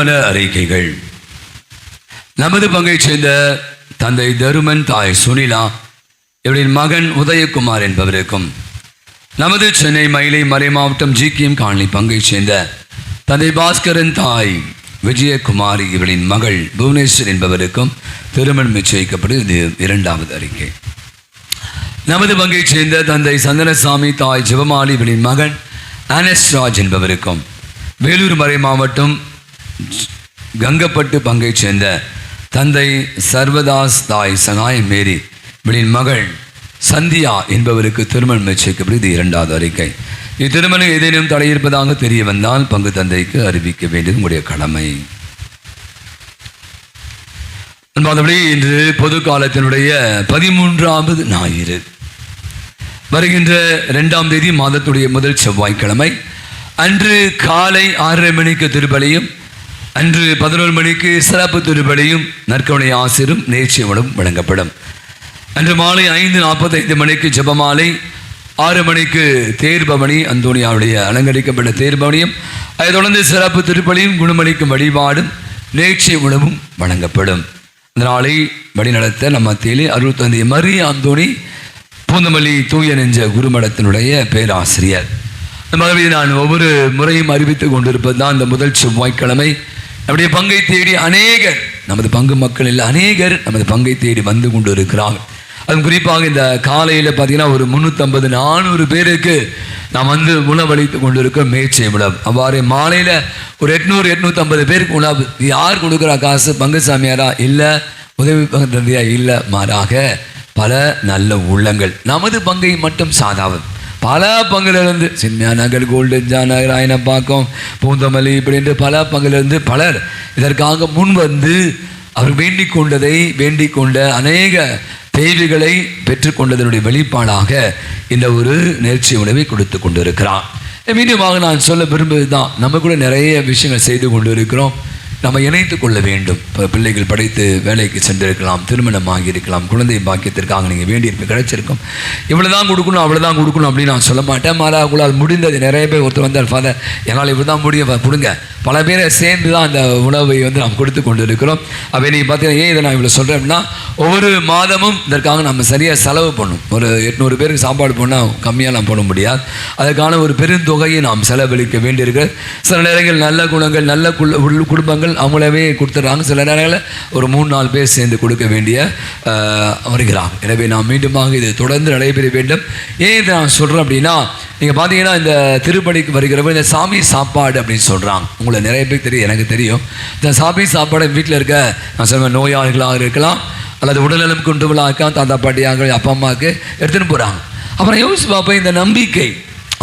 Speaker 2: திருமண அறிக்கைகள். நமது பங்கைச் சேர்ந்த தந்தை தருமன், தாய் சுனிலா, இவரின் மகன் உதயகுமார் என்பவருக்கும், நமது சென்னை மயிலை மறை மாவட்டம் ஜிகிஎம் காலனி பங்கைச் சேர்ந்த தந்தை பாஸ்கரன், தாய் விஜயகுமாரி, இவரின் மகள் புவனேஸ்வர் என்பவருக்கும் திருமணம் நிச்சயிக்கப்பட்டு இது 2வது அறிக்கை. நமது பங்கைச் சேர்ந்த தந்தை சந்தனசாமி, தாய் ஜெபமாலி, இவரின் மகன் ஆனஸ்ராஜ் என்பவருக்கும், வேலூர் மறை மாவட்டம் கங்கப்பட்டு பங்கைச் சேர்ந்த தந்தை சர்வதாஸ், தாய் சகாயம் மேரி, இவரின் மகள் சந்தியா என்பவருக்கு திருமணம் நிச்சயிக்கப்பட்டு இது 2வது அறிக்கை. இத்திருமணம் ஏதேனும் தடையிருப்பதாக தெரிய வந்தால் பங்கு தந்தைக்கு அறிவிக்க வேண்டியது உங்களுடைய கடமை. அன்பானவர்களே, இன்று பொது காலத்தினுடைய 13வது ஞாயிறு, வருகின்ற 2ஆம் தேதி மாதத்துடைய முதல் செவ்வாய்க்கிழமை அன்று காலை 6:30 மணிக்கு திருப்பலியும், அன்று 11 மணிக்கு சிறப்பு திருப்பலியும் நற்கருணை ஆசிரும் நேர்ச்சியமும் வழங்கப்படும். அன்று மாலை 5:45 மணிக்கு ஜெபமாலை, 6 மணிக்கு தேர்பவனி, அந்தோனியாவுடைய அலங்கரிக்கப்பட்ட தேர்பவனியும், அதைத் தொடர்ந்து சிறப்பு திருப்பலியும் குணமளிக்கும் வழிபாடும் நேர்ச்சி உணவும் வழங்கப்படும். இந்த நாளை வழிநடத்த நம் மத்தியிலே அருள் தந்தை மரிய அந்தோணி பூந்தமல்லி தூய நெஞ்ச குருமடத்தினுடைய பேராசிரியர். இந்த நான் ஒவ்வொரு முறையும் அறிவித்துக் கொண்டிருப்பது தான் இந்த முதல் செவ்வாய்க்கிழமை நம்முடைய பங்கை தேடி அநேகர், நமது பங்கு மக்கள் இல்லை அநேகர் நமது பங்கை தேடி வந்து கொண்டு இருக்கிறார்கள். அதுவும் குறிப்பாக இந்த காலையில் பார்த்தீங்கன்னா ஒரு 350-400 பேருக்கு நாம் வந்து உணவளித்து கொண்டு இருக்கிற மேய்ச்சை உணவு. அவ்வாறு மாலையில் ஒரு 800-850 பேருக்கு உணவு. யார் கொடுக்குறா காசு? பங்குசாமியாரா? இல்லை. உதவி பங்குயா? இல்லை. மாறாக பல நல்ல உள்ளங்கள். நமது பங்கை மட்டும் சாதாவும் பல பங்கிலிருந்து சின்ன நகர், கோல்டு, ஜானகர், ஆயனப்பாக்கம், பூந்தமல்லி இப்படின்று பல பங்கிலிருந்து பலர் இதற்காக முன் வந்து அவர் வேண்டிக் கொண்ட அநேக தேவைகளை பெற்றுக்கொண்டதனுடைய வெளிப்பாடாக இந்த ஒரு நேர்ச்சி உணவை கொடுத்து கொண்டிருக்கிறார். மீண்டுமாக நான் சொல்ல விரும்புவதுதான், நம்ம கூட நிறைய விஷயங்கள் செய்து கொண்டு இருக்கிறோம். நம்ம இணைத்து கொள்ள வேண்டும். இப்போ பிள்ளைகள் படித்து வேலைக்கு சென்றிருக்கலாம், திருமணம் ஆகியிருக்கலாம், குழந்தை பாக்கியத்திற்காக நீங்கள் வேண்டியிருப்பு கிடைச்சிருக்கும். இவ்வளோதான் கொடுக்கணும் அவ்வளோதான் கொடுக்கணும் அப்படின்னு நான் சொல்ல மாட்டேன். மாறாக உங்களால் முடிந்தது. நிறைய பேர் ஒருத்தர் வந்தால் ஃபாதர் என்னால் இவ்வளோ தான் முடியும் கொடுங்க. பல பேரை சேர்ந்து தான் அந்த உணவை வந்து நாம் கொடுத்து கொண்டு இருக்கிறோம். அப்போ நீங்கள் பார்த்தீங்கன்னா ஏன் இதை நான் இவ்வளோ சொல்கிறேன் அப்படின்னா, ஒவ்வொரு மாதமும் இதற்காக நம்ம சரியாக செலவு பண்ணணும். ஒரு 800 பேருக்கு சாப்பாடு போனால் கம்மியாக நாம் போட முடியாது. அதற்கான ஒரு பெருந்தொகையை நாம் செலவழிக்க வேண்டியிருக்கு. சில நேரங்கள் நல்ல குணங்கள், நல்ல குடும்பங்கள் அவங்களவே கொடுத்துட்றாங்க. சில நேரங்களில் ஒரு 3-4 பேர் சேர்ந்து கொடுக்க வேண்டிய வருகிறாங்க. எனவே நாம் மீண்டுமாக இது தொடர்ந்து நடைபெற வேண்டும். ஏன் இதை நான் சொல்கிறேன் அப்படின்னா, நீங்கள் பார்த்தீங்கன்னா இந்த திருப்பணிக்கு வருகிறவங்க இந்த சாமி சாப்பாடு அப்படின்னு சொல்கிறாங்க. உங்களை நிறைய பேர் தெரியும், எனக்கு தெரியும். இந்த சாமி சாப்பாடு வீட்டில் இருக்க நான் சொல்வேன் நோயாளிகளாக இருக்கலாம், அல்லது உடல்நலம் கொண்டவர்களாக இருக்கலாம், தாத்தா பாட்டியாக அப்பா அம்மாவுக்கு எடுத்துகிட்டு போகிறாங்க. அப்புறம் யோசிச்சு பார்ப்பேன், இந்த நம்பிக்கை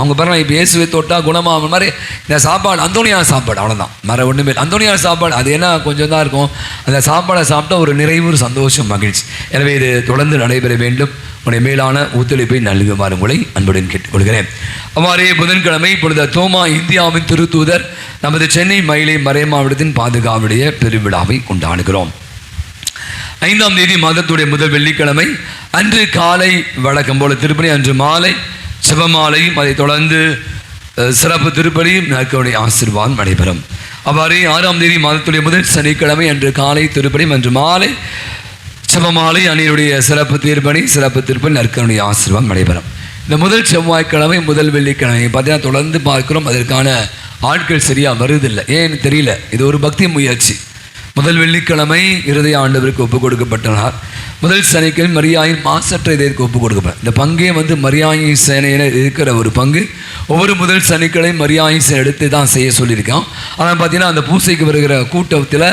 Speaker 2: அவங்க பாருங்கள் இப்போ இயேசுவை தொட்டா குணமாகிற மாதிரி இந்த சாப்பாடு அந்தோனியார் சாப்பாடு அவ்வளோதான், மர ஒன்றுமே. அந்தோனியார் சாப்பாடு அது என்ன கொஞ்சம் தான் இருக்கும். அந்த சாப்பாடை சாப்பிட்டா ஒரு நிறைவு, ஒரு சந்தோஷம், மகிழ்ச்சி. எனவே இது தொடர்ந்து நடைபெற வேண்டும். உடைய மேலான ஒத்துழைப்பை நல்குமாறு உங்களை அன்புடன் கேட்டுக்கொள்கிறேன். அவ்வாறே புதன்கிழமை பொழுது தோமா இந்தியாவின் திருத்தூதர் நமது சென்னை மயிலை மறை மாவட்டத்தின் பாதுகாவுடைய பெருவிழாவை கொண்டாடுகிறோம். 5ஆம் தேதி மாதத்துடைய முதல் வெள்ளிக்கிழமை அன்று காலை வழக்கம் போல திருப்பலி, அன்று மாலை சிவமாலையும், அதை தொடர்ந்து சிறப்பு திருப்பலியும் நற்கருணை ஆசீர்வாதம் நடைபெறும். அவ்வாறே 6ஆம் தேதி மாதத்துடைய முதல் சனிக்கிழமை அன்று காலை திருப்பலியும், அன்று மாலை சிவமாலை, அணியுடைய சிறப்பு திருப்பலி, சிறப்பு திருப்பலி, நற்கருணை ஆசீர்வாதம் நடைபெறும். இந்த முதல் செவ்வாய்க்கிழமை முதல் வெள்ளிக்கிழமை பார்த்தீங்கன்னா தொடர்ந்து பார்க்கிறோம். அதற்கான ஆட்கள் சரியாக வருதில்லை. ஏன்னு தெரியல. இது ஒரு பக்தி முயற்சி. முதல் வெள்ளிக்கிழமை இருதய ஆண்டவருக்கு ஒப்புக் கொடுக்கப்பட்டனார். முதல் சனிக்கிழமை மரியாயின் மாசற்ற இதற்கு ஒப்புக் கொடுக்கப்பட்ட இந்த பங்கே வந்து மரியாயின் சேனையில் இருக்கிற ஒரு பங்கு. ஒவ்வொரு முதல் சனிக்கிழமை மரியாயின் சேனை எடுத்து தான் செய்ய சொல்லியிருக்கோம். ஆனால் பார்த்தீங்கன்னா அந்த பூசைக்கு வருகிற கூட்டத்தில்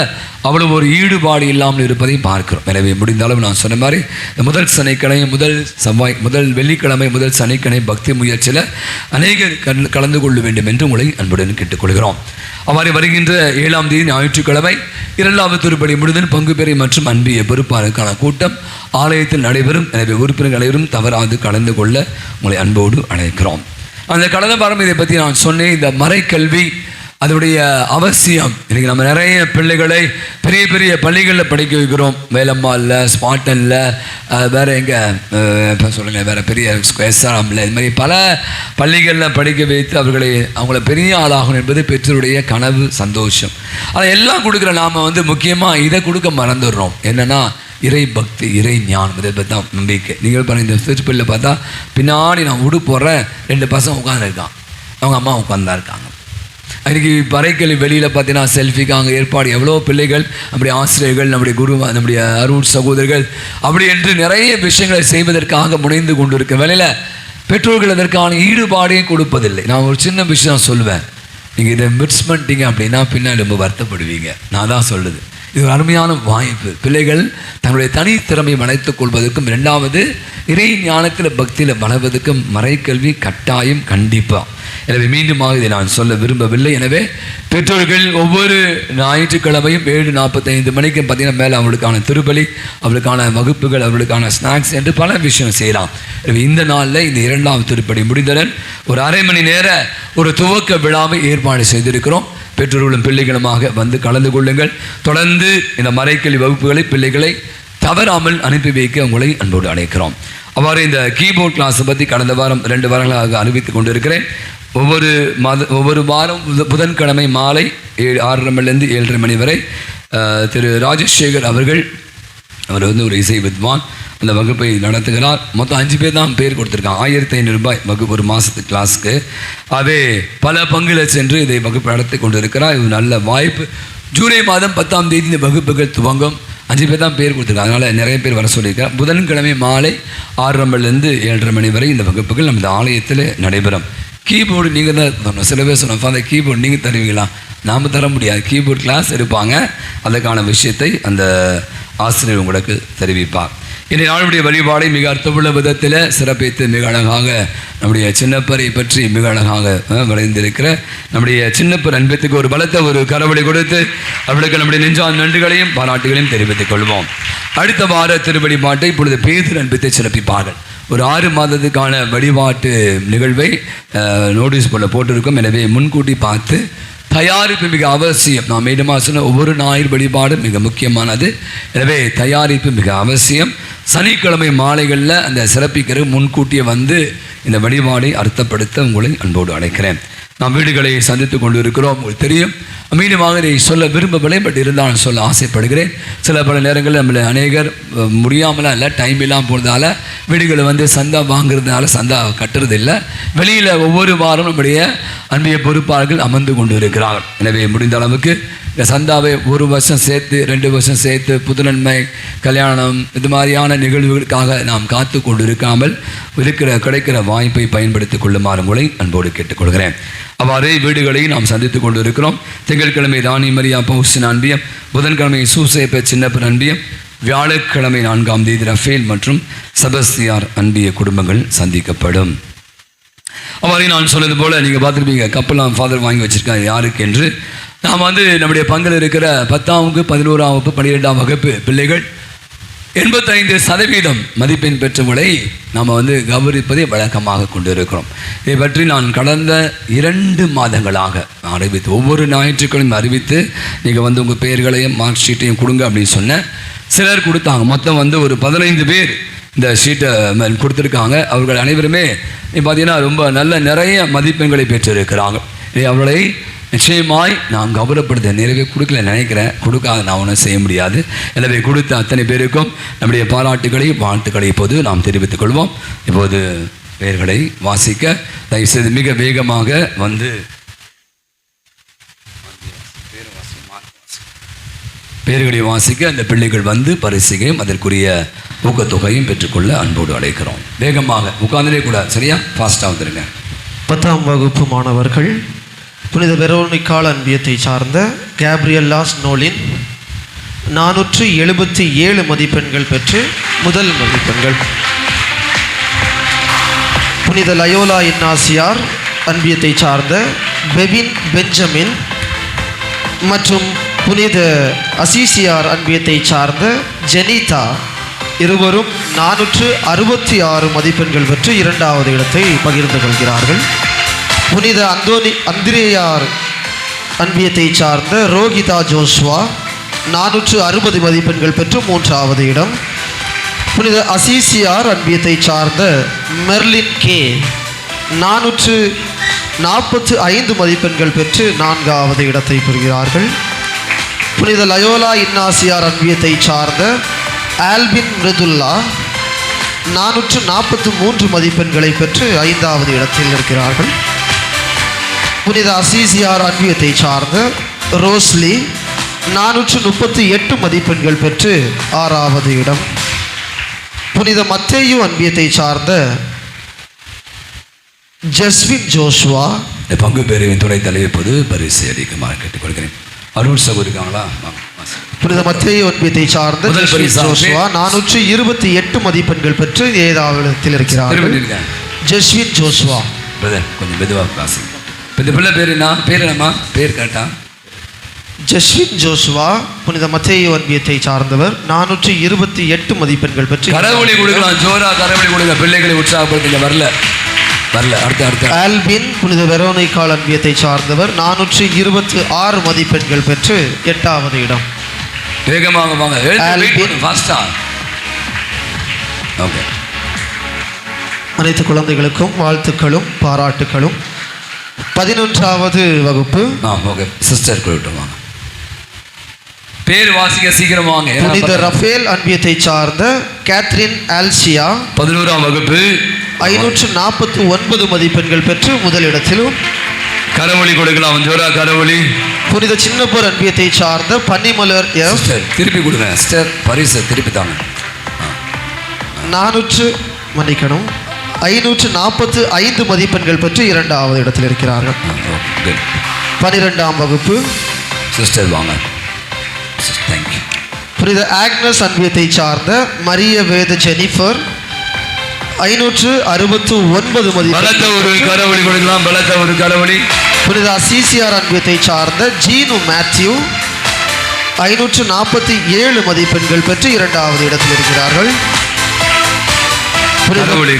Speaker 2: அவ்வளோ ஒரு ஈடுபாடு இல்லாமல் இருப்பதையும் பார்க்கிறோம். எனவே முடிந்த அளவு நான் சொன்ன மாதிரி இந்த முதல் சனிக்கிழமை, முதல் வெள்ளிக்கிழமை, முதல் சனிக்கிழமை பக்தி முயற்சியில் அநேகர் கலந்து கொள்ள வேண்டும் என்று உங்களை அன்புடன் கேட்டுக்கொள்கிறோம். அவ்வாறு வருகின்ற 7ஆம் தேதி ஞாயிற்றுக்கிழமை 2வது திருப்பலி முடிதல் பங்கு பெறை மற்றும் அன்பிய பொறுப்பாளருக்கான கூட்டம் ஆலயத்தில் நடைபெறும். எனவே உறுப்பினர்கள் அனைவரும் தவறாது கலந்து கொள்ள உங்களை அன்போடு அழைக்கிறோம். அந்த கடந்த வாரம் இதை பற்றி நான் சொன்னேன். இந்த மறைக்கல்வி அதோடைய அவசியம். இன்றைக்கி நம்ம நிறைய பிள்ளைகளை பெரிய பெரிய பள்ளிகளில் படிக்க வைக்கிறோம். வேலம்மாவில், ஸ்பாட்டனில், வேறு எங்கே இப்போ சொல்லுங்கள், வேறு பெரிய எஸ்ஆர்எம்மில், இது மாதிரி பல பள்ளிகளில் படிக்க வைத்து அவங்கள பெரிய ஆளாகணும் என்பது பெற்றோருடைய கனவு, சந்தோஷம். ஆனால் எல்லாம் கொடுக்குற நாம் முக்கியமாக இதை கொடுக்க மறந்துடுறோம். என்னென்னா இறை பக்தி, இறை ஞானம், இதை பற்றி தான் நம்பிக்கை. நீங்கள் பாருங்கள், இந்த திருப்பள்ளியில் பார்த்தா பின்னாடி நான் உடுப்பு போடுறேன், 2 பசங்க உட்காந்துருக்கான், அவங்க அம்மா உட்காந்தா இருக்காங்க. அன்றைக்கி பறைக்கல்வி வெளியில் பார்த்தீங்கன்னா செல்ஃபிக்காக ஏற்பாடு, எவ்வளோ பிள்ளைகள், நம்முடைய ஆசிரியர்கள், நம்முடைய குரு, நம்முடைய அருள் சகோதரர்கள் அப்படி என்று நிறைய விஷயங்களை செய்வதற்காக முனைந்து கொண்டு இருக்க வேலையில் பெற்றோர்கள் அதற்கான ஈடுபாடே கொடுப்பதில்லை. நான் ஒரு சின்ன விஷயம் சொல்வேன், நீங்கள் இதை மிஸ் பண்ணிட்டீங்க அப்படின்னா பின்னாடி ரொம்ப வருத்தப்படுவீங்க. நான் தான் சொல்லுது, இது ஒரு அருமையான வாய்ப்பு. பிள்ளைகள் தங்களுடைய தனித்திறமையை வளர்த்துக் கொள்வதற்கும், 2வது இறை ஞானத்தில் பக்தியில் வளர்வதற்கும் மறைக்கல்வி கட்டாயம், கண்டிப்பாக. எனவே மீண்டுமாக இதை நான் சொல்ல விரும்பவில்லை. எனவே பெற்றோர்கள் ஒவ்வொரு ஞாயிற்றுக்கிழமையும் 7:45 மணிக்கு பார்த்தீங்கன்னா மேலே அவர்களுக்கான திருப்பலி, அவர்களுக்கான வகுப்புகள், அவர்களுக்கான ஸ்நாக்ஸ் என்று பல விஷயம் செய்யலாம். எனவே இந்த நாளில் இந்த 2வது திருப்பலி முடிந்தவுடன் ஒரு அரை மணி நேர ஒரு துவக்க விழாவை ஏற்பாடு செய்திருக்கிறோம். பெற்றோர்களும் பிள்ளைகளுமாக வந்து கலந்து கொள்ளுங்கள். தொடர்ந்து இந்த மறைக்கல்வி வகுப்புகளை பிள்ளைகளை தவறாமல் அனுப்பி வைக்க உங்களை அன்போடு அழைக்கிறோம். அவ்வாறு இந்த கீபோர்ட் கிளாஸை பற்றி கடந்த வாரம் 2 வாரங்களாக அறிவித்து கொண்டிருக்கிறேன். ஒவ்வொரு வாரம் புதன்கிழமை மாலை 6:30 மணிலேருந்து 7:30 மணி வரை திரு ராஜசேகர் அவர்கள், அவர் ஒரு இசை வித்வான், அந்த வகுப்பை நடத்துகிறார். மொத்தம் 5 பேர் தான் பேர் கொடுத்துருக்காங்க. 1500 ரூபாய் வகுப்பு, ஒரு மாதத்துக்கு கிளாஸுக்கு. அதே பல பங்குல சென்று இதை வகுப்பு நடத்தி கொண்டு இருக்கிறார். இது நல்ல வாய்ப்பு. ஜூலை மாதம் 10ஆம் தேதி இந்த வகுப்புகள் துவங்கும். 5 பேர் தான் பேர் கொடுத்துருக்காங்க, அதனால் நிறைய பேர் வர சொல்லியிருக்காங்க. புதன்கிழமை மாலை 6:30 மணிலேருந்து 7:30 மணி வரை இந்த வகுப்புகள் நமது ஆலயத்தில் நடைபெறும். கீபோர்டு நீங்கள் தான் தரணும். சில பேர் சொன்னால் அந்த கீபோர்டு நீங்கள் தருவீங்களா? நாம் தர முடியாது. கீபோர்டு கிளாஸ் எடுப்பாங்க, அதற்கான விஷயத்தை அந்த ஆசிரியர் உங்களுக்கு தெரிவிப்பார். இன்றைய நாளுடைய வழிபாடை மிக அர்த்தமுள்ள விதத்தில் சிறப்பித்து மிக அழகாக நம்முடைய சின்னப்பரை பற்றி மிக அழகாக விளைந்திருக்கிற நம்முடைய சின்னப்பர் அன்பத்துக்கு ஒரு பலத்த ஒரு கரவழி கொடுத்து அவர்களுக்கு நம்முடைய நெஞ்சான் நன்றிகளையும் பாராட்டுகளையும் தெரிவித்துக் கொள்வோம். அடுத்த வார திருவழிபாட்டை இப்பொழுது பேதர் அன்பத்தை சிறப்பிப்பார்கள். ஒரு 6 மாதத்துக்கான வழிபாட்டு நிகழ்வை நோட்டீஸ் போல போட்டிருக்கோம். எனவே முன்கூட்டி பார்த்து தயாரிப்பு மிக அவசியம். நாம் மீண்டும் சொன்ன ஒவ்வொரு ஞாயிறு வழிபாடும் மிக முக்கியமானது. எனவே தயாரிப்பு மிக அவசியம். சனிக்கிழமை மாலைகளில் அந்த சிறப்பிக்கிற முன்கூட்டியே வந்து இந்த வழிபாடை அர்த்தப்படுத்த உங்களை அன்போடு அழைக்கிறேன். நாம் வீடுகளை சந்தித்து கொண்டு இருக்கிறோம். உங்களுக்கு தெரியும், மீண்டுமாக இதை சொல்ல விரும்பவில்லை, பட் இருந்தாலும் சொல்ல ஆசைப்படுகிறேன். சில பல நேரங்களில் நம்மளை அநேகர் முடியாமலாம் இல்லை, டைம் இல்லாமல் போகிறதால வீடுகளை சந்தா வாங்குறதுனால சந்தா கட்டுறது இல்லை. வெளியில் ஒவ்வொரு வாரம் நம்முடைய அன்பிய பொறுப்பாளர்கள் அமர்ந்து கொண்டு இருக்கிறார்கள். எனவே முடிந்த அளவுக்கு இந்த சந்தாவை 1 வருஷம் சேர்த்து 2 வருஷம் சேர்த்து புதுநன்மை, கல்யாணம், இது மாதிரியான நிகழ்வுகளுக்காக நாம் காத்து கொண்டு இருக்காமல் கிடைக்கிற வாய்ப்பை பயன்படுத்திக் கொள்ளுமாறு உங்களை அன்போடு கேட்டுக்கொள்கிறேன். அவ்வாறே வீடுகளை நாம் சந்தித்து கொண்டு இருக்கிறோம். திங்கட்கிழமை ராணி மரியா பவுசின் அன்பியம், புதன்கிழமை சூசேப்ப சின்னப்பர் அன்பியம், வியாழக்கிழமை 4ஆம் தேதி ரஃபேல் மற்றும் செபஸ்தியார் அன்பிய குடும்பங்கள் சந்திக்கப்படும். அவ்வாறே நான் சொன்னது போல் நீங்கள் பார்த்துருப்பீங்க, கப்பலாம் ஃபாதர் வாங்கி வச்சுருக்காங்க யாருக்கு என்று. நாம் நம்முடைய பங்கில் இருக்கிற 10ஆம் வகுப்பு, 11ஆம் வகுப்பு, 12ஆம் வகுப்பு பிள்ளைகள் 85% மதிப்பெண் பெற்றவர்களை நாம் கௌரவிப்பதை வழக்கமாக கொண்டு இருக்கிறோம். இதை பற்றி நான் கடந்த 2 மாதங்களாக அறிவித்து, ஒவ்வொரு ஞாயிற்றுக்கிழமையும் அறிவித்து, நீங்கள் உங்கள் பெயர்களையும் மார்க் ஷீட்டையும் கொடுங்க அப்படின்னு சொன்னேன். சிலர் கொடுத்தாங்க. மொத்தம் ஒரு 15 பேர் இந்த ஷீட்டை கொடுத்துருக்காங்க. அவர்கள் அனைவருமே பார்த்தீங்கன்னா ரொம்ப நல்ல நிறைய மதிப்பெண்களை பெற்றிருக்கிறாங்க. அவர்களை நிச்சயமாய் நான் கௌரவப்படுத்த நிறைவே கொடுக்கல நினைக்கிறேன். கொடுக்காத நான் ஒன்றும் செய்ய முடியாது. எனவே கொடுத்த அத்தனை பேருக்கும் நம்முடைய பாராட்டுகளை, வாழ்த்துக்களை இப்போது நாம் தெரிவித்துக் கொள்வோம். இப்போது பெயர்களை வாசிக்க தயவுசெய்து மிக வேகமாக பெயர்களை வாசிக்க அந்த பிள்ளைகள் பரிசுகையும் அதற்குரிய ஊக்கத்தொகையும் பெற்றுக்கொள்ள அன்போடு அழைக்கிறோம். வேகமாக உட்கார்ந்துலே கூட, சரியா? ஃபாஸ்ட்டாக வந்துடுங்க.
Speaker 9: 10ஆம் வகுப்பு மாணவர்கள் புனித வெரோனிக்கால் அன்பியத்தை சார்ந்த கேப்ரியல்லாஸ் நோலின் 477 மதிப்பெண்கள் பெற்று முதல் மதிப்பெண்கள். புனித லயோலா இன்னாசியார் அன்பியத்தை சார்ந்த பெவின் பெஞ்சமின் மற்றும் புனித அசிசியார் அன்பியத்தை சார்ந்த ஜெனிதா இருவரும் 466 மதிப்பெண்கள் பெற்று 2வது இடத்தை பகிர்ந்து கொள்கிறார்கள். புனித அந்திரேயார் அன்பியத்தை சார்ந்த ரோகிதா ஜோஷ்வா 460 மதிப்பெண்கள் பெற்று 3வது இடம். புனித அசீசியார் அன்பியத்தை சார்ந்த மெர்லின் கே 445 மதிப்பெண்கள் பெற்று 4வது இடத்தை பெறுகிறார்கள். புனித லயோலா இன்னாசியார் அன்பியத்தை சார்ந்த ஆல்பின் மிருதுல்லா 443 மதிப்பெண்களை பெற்று 5வது இடத்தில் இருக்கிறார்கள். புனித அசீசியார் அன்பியத்தை சார்ந்த ரோஸ்லி 438 மதிப்பெண்கள் பெற்று 6வது இடம். புனித மத்தேயு அன்பியத்தை சார்ந்த ஜஸ்வின் ஜோஷ்வா
Speaker 2: இந்த பங்கு பேரவையின் துணைத் தலைவர் பொது பரிசு அளிக்குமாறு கேட்டுக்கொள்கிறேன். அருள் சகோதரி இருக்காங்களா?
Speaker 9: புனித மத்தேயு அன்பியத்தை சார்ந்த
Speaker 2: முதல்
Speaker 9: ஜஸ்வின்
Speaker 2: பரிசு
Speaker 9: ஜோஷ்வா 428 மதிப்பெண்கள் பெற்று 7வது இடத்தில் இருக்கிறார்கள். ஜஸ்வின் ஜோஷ்வா
Speaker 2: பிரதர் கொஞ்சம் மெதுவாக காசு. இந்த பிள்ளை பேர் என்ன? பேர் என்னம்மா? பேர் கேட்டா
Speaker 9: ஜஸ்வின் ஜோஷ்வா புனித மத்தேயு அன்பியத்தை சார்ந்தவர் 428 மதிப்பெண்கள் பெற்று
Speaker 2: கரவொலி கொடுக்கலாம். ஜோரா கரவொலி கொடுங்க. பிள்ளைகளை உற்சாகப்படுத்துங்க. வரல அடுத்த
Speaker 9: ஆல்பின் புனித வெரோனிகால் அன்பியத்தை சார்ந்தவர் 426 மதிப்பெண்கள் பெற்று 8வது இடம்.
Speaker 2: வேகமாக வாங்க. ஓகே.
Speaker 9: அனைத்து குழந்தைகளுக்கும் வாழ்த்துக்களும் பாராட்டுகளும். 11வது வகுப்பு.
Speaker 2: ஓகே சிஸ்டர் கொடுத்துட்டு வாங்க. பேர் வாசிக்க சீக்கிரம் வாங்க.
Speaker 9: புனித ரஃபேல் அன்பியத்தை சார்ந்த கேத்ரின் ஆல்சியா
Speaker 2: 11ஆம் வகுப்பு
Speaker 9: 549 மதிப்பெண்கள் பெற்று முதலிடத்திலும்.
Speaker 2: கரவொலி கொடுக்கலாம். ஜோரா கரவொலி.
Speaker 9: புனித சின்னப்பர் அன்பியத்தை சார்ந்த பன்னிமலர் எஃப்
Speaker 2: திருப்பி கொடுங்க சிஸ்டர். பரிசு திருப்பி தாங்க.
Speaker 9: 545 மதிப்பெண்கள் பெற்று 2வது இடத்தில் இருக்கிறார்கள். 12ஆம் வகுப்பு
Speaker 2: சிஸ்டர் வாங்க. தேங்க்யூ.
Speaker 9: புனித ஆக்னஸ் அன்பியத்தை சார்ந்த மரிய வேத ஜெனிஃபர் 569 மதிப்பெண்கள்.
Speaker 2: கரவொலி கொடுக்கலாம். பலத்த ஒரு கரவொலி.
Speaker 9: புனித அசீசியார் அன்பியத்தை சார்ந்த ஜீனு மேத்யூ 547 மதிப்பெண்கள் பெற்று 2வது இடத்தில் இருக்கிறார்கள்.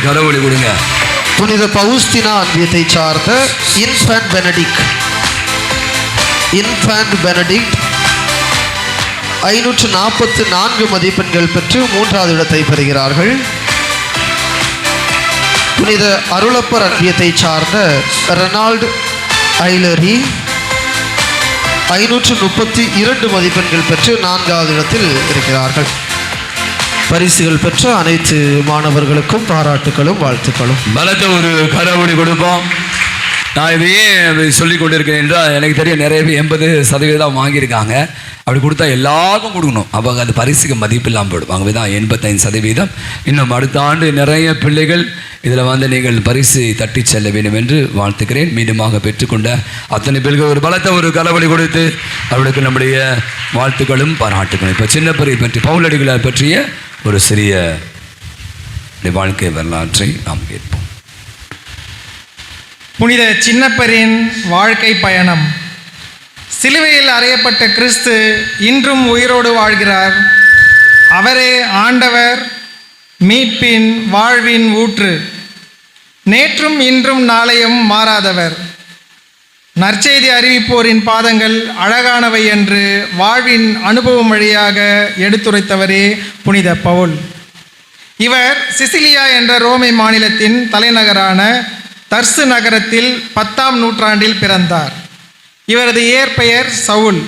Speaker 2: கரவொலி கொடுங்க.
Speaker 9: புனித பவுஸ்தினா அன்பியத்தை சார்ந்த இன்ஃபேண்ட் பெனடிக்ட் 544 மதிப்பெண்கள் பெற்று 3வது இடத்தை பெறுகிறார்கள். புனித அருளப்பர் அன்பியத்தை சார்ந்த ரெனால்டு ஐலரி 532 மதிப்பெண்கள் பெற்று 4வது இடத்தில் இருக்கிறார்கள். பரிசுகள் பெற்ற அனைத்து மாணவர்களுக்கும் பாராட்டுகளும் வாழ்த்துக்களும்.
Speaker 2: பலத்த ஒரு கரவொலி கொடுப்போம். நான் இதையே சொல்லிக் கொண்டிருக்கிறேன் என்றால் எனக்கு தெரியும் நிறைய பேர் 80% வாங்கியிருக்காங்க. அப்படி கொடுத்தா எல்லாருக்கும் கொடுக்கணும். அப்போ அந்த பரிசுக்கு மதிப்பு இல்லாமல் போயிடும். ஆகவே தான் 85%. இன்னும் அடுத்த ஆண்டு நிறைய பிள்ளைகள் இதில் நீங்கள் பரிசு தட்டி செல்ல வேண்டும் என்று வாழ்த்துக்கிறேன். மீண்டுமாக பெற்றுக்கொண்ட அத்தனை பேருக்கு ஒரு பலத்த ஒரு கரவொலி கொடுத்து அவர்களுக்கு நம்முடைய வாழ்த்துக்களும் பாராட்டுகளும். இப்போ சின்னப்பரை பற்றி பவுலடிகளை பற்றிய ஒரு சிறிய வாழ்க்கை வரலாற்றை நாம் கேட்போம்.
Speaker 5: புனித சின்னப்பரின் வாழ்க்கை பயணம். சிலுவையில் அறையப்பட்ட கிறிஸ்து இன்றும் உயிரோடு வாழ்கிறார். அவரே ஆண்டவர், மீட்பின் வாழ்வின் ஊற்று. நேற்றும் இன்றும் நாளையும் மாறாதவர். நற்செய்தி அறிவிப்போரின் பாதங்கள் அழகானவை என்று வாழ்வின் அனுபவம் வழியாக எடுத்துரைத்தவரே புனித பவுல். இவர் சிசிலியா என்ற ரோமை மாநிலத்தின் தலைநகரான தர்சு நகரத்தில் 10ஆம் நூற்றாண்டில் பிறந்தார். இவரது இயற்பெயர் சவுல்.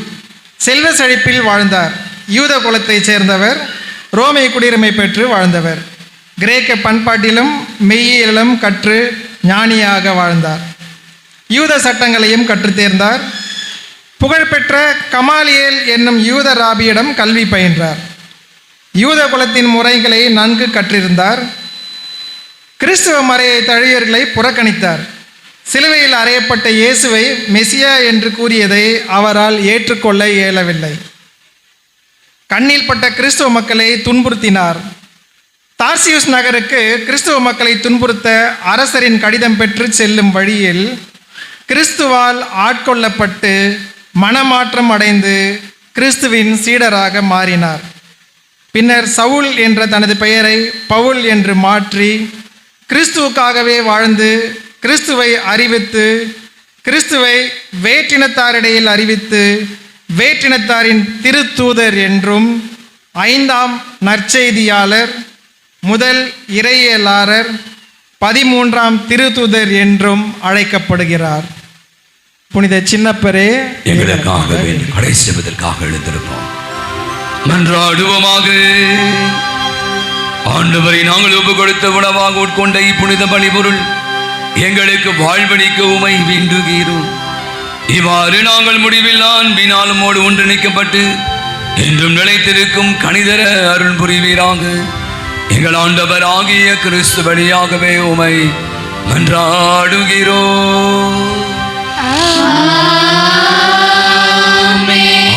Speaker 5: செல்வ செழிப்பில் வாழ்ந்தார். யூத குலத்தைச் சேர்ந்தவர். ரோமை குடியுரிமை பெற்று வாழ்ந்தவர். கிரேக்க பண்பாட்டிலும் மெய்யியலிலும் கற்று ஞானியாக வாழ்ந்தார். யூத சட்டங்களையும் கற்றுத்தேர்ந்தார். புகழ்பெற்ற கமாலியேல் என்னும் யூத ராபியிடம் கல்வி பயின்றார். யூத குலத்தின் முறைகளை நன்கு கற்றிருந்தார். கிறிஸ்துவ மறையை தழுவியவர்களை புறக்கணித்தார். சிலுவையில் அறையப்பட்ட இயேசுவை மெசியா என்று கூறியதை அவரால் ஏற்றுக்கொள்ள இயலவில்லை. கண்ணில் பட்ட கிறிஸ்துவ மக்களை துன்புறுத்தினார். தார்சியுஸ் நகருக்கு கிறிஸ்துவ மக்களை துன்புறுத்த அரசரின் கடிதம் பெற்று செல்லும் வழியில் கிறிஸ்துவால் ஆட்கொள்ளப்பட்டு மனமாற்றம் அடைந்து கிறிஸ்துவின் சீடராக மாறினார். பின்னர் சவுல் என்ற தனது பெயரை பவுல் என்று மாற்றி கிறிஸ்துவுக்காகவே வாழ்ந்து கிறிஸ்துவை அறிவித்து கிறிஸ்துவை வேற்றினத்தாரிடையில் அறிவித்து வேற்றினத்தாரின் திருத்தூதர் என்றும் 5ஆம் நற்செய்தியாளர், முதல் இறையியலாளர், 13ஆம் திருத்தூதர் என்றும் அழைக்கப்படுகிறார். புனித சின்னப்பரே,
Speaker 2: எங்களுக்காக வேண்டி கடைசி செய்வதற்காக எழுந்திருப்போம். மன்றாடுவோமாக. ஆண்டவரை நாங்கள் ஒப்பு கொடுத்த உணவாக உட்கொண்ட இப்புனித பலிபொருள் எங்களுக்கு வாழ்வளிக்க உமை வேண்டுகிறோம். இவ்வாறு நாங்கள் முடிவில்லா அன்பினாலும் ஒன்றிணைக்கப்பட்டு என்றும் நிலைத்திருக்கும் கனிதர அருள் புரிவீராக. எங்கள் ஆண்டவர் ஆகிய கிறிஸ்து வழியாகவே உமை மன்றாடுகிறோம்.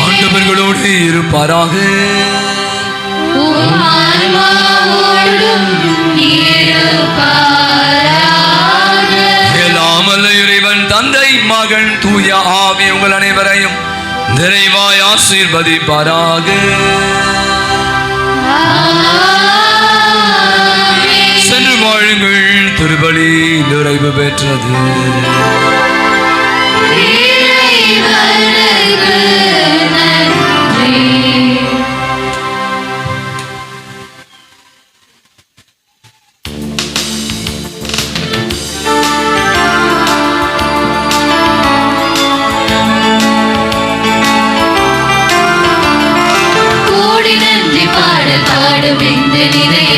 Speaker 2: ஆண்டவர்களோடு இருப்பாராக. எல்லாமல்ல இறைவன் தந்தை, மகன், தூய ஆவி உங்கள் அனைவரையும் நிறைவாய் ஆசீர்வதிப்பாராக. சென்று வாழுங்கள். திருபலி நிறைவு பெற்றது.
Speaker 3: பாடும் இந்த நிறைய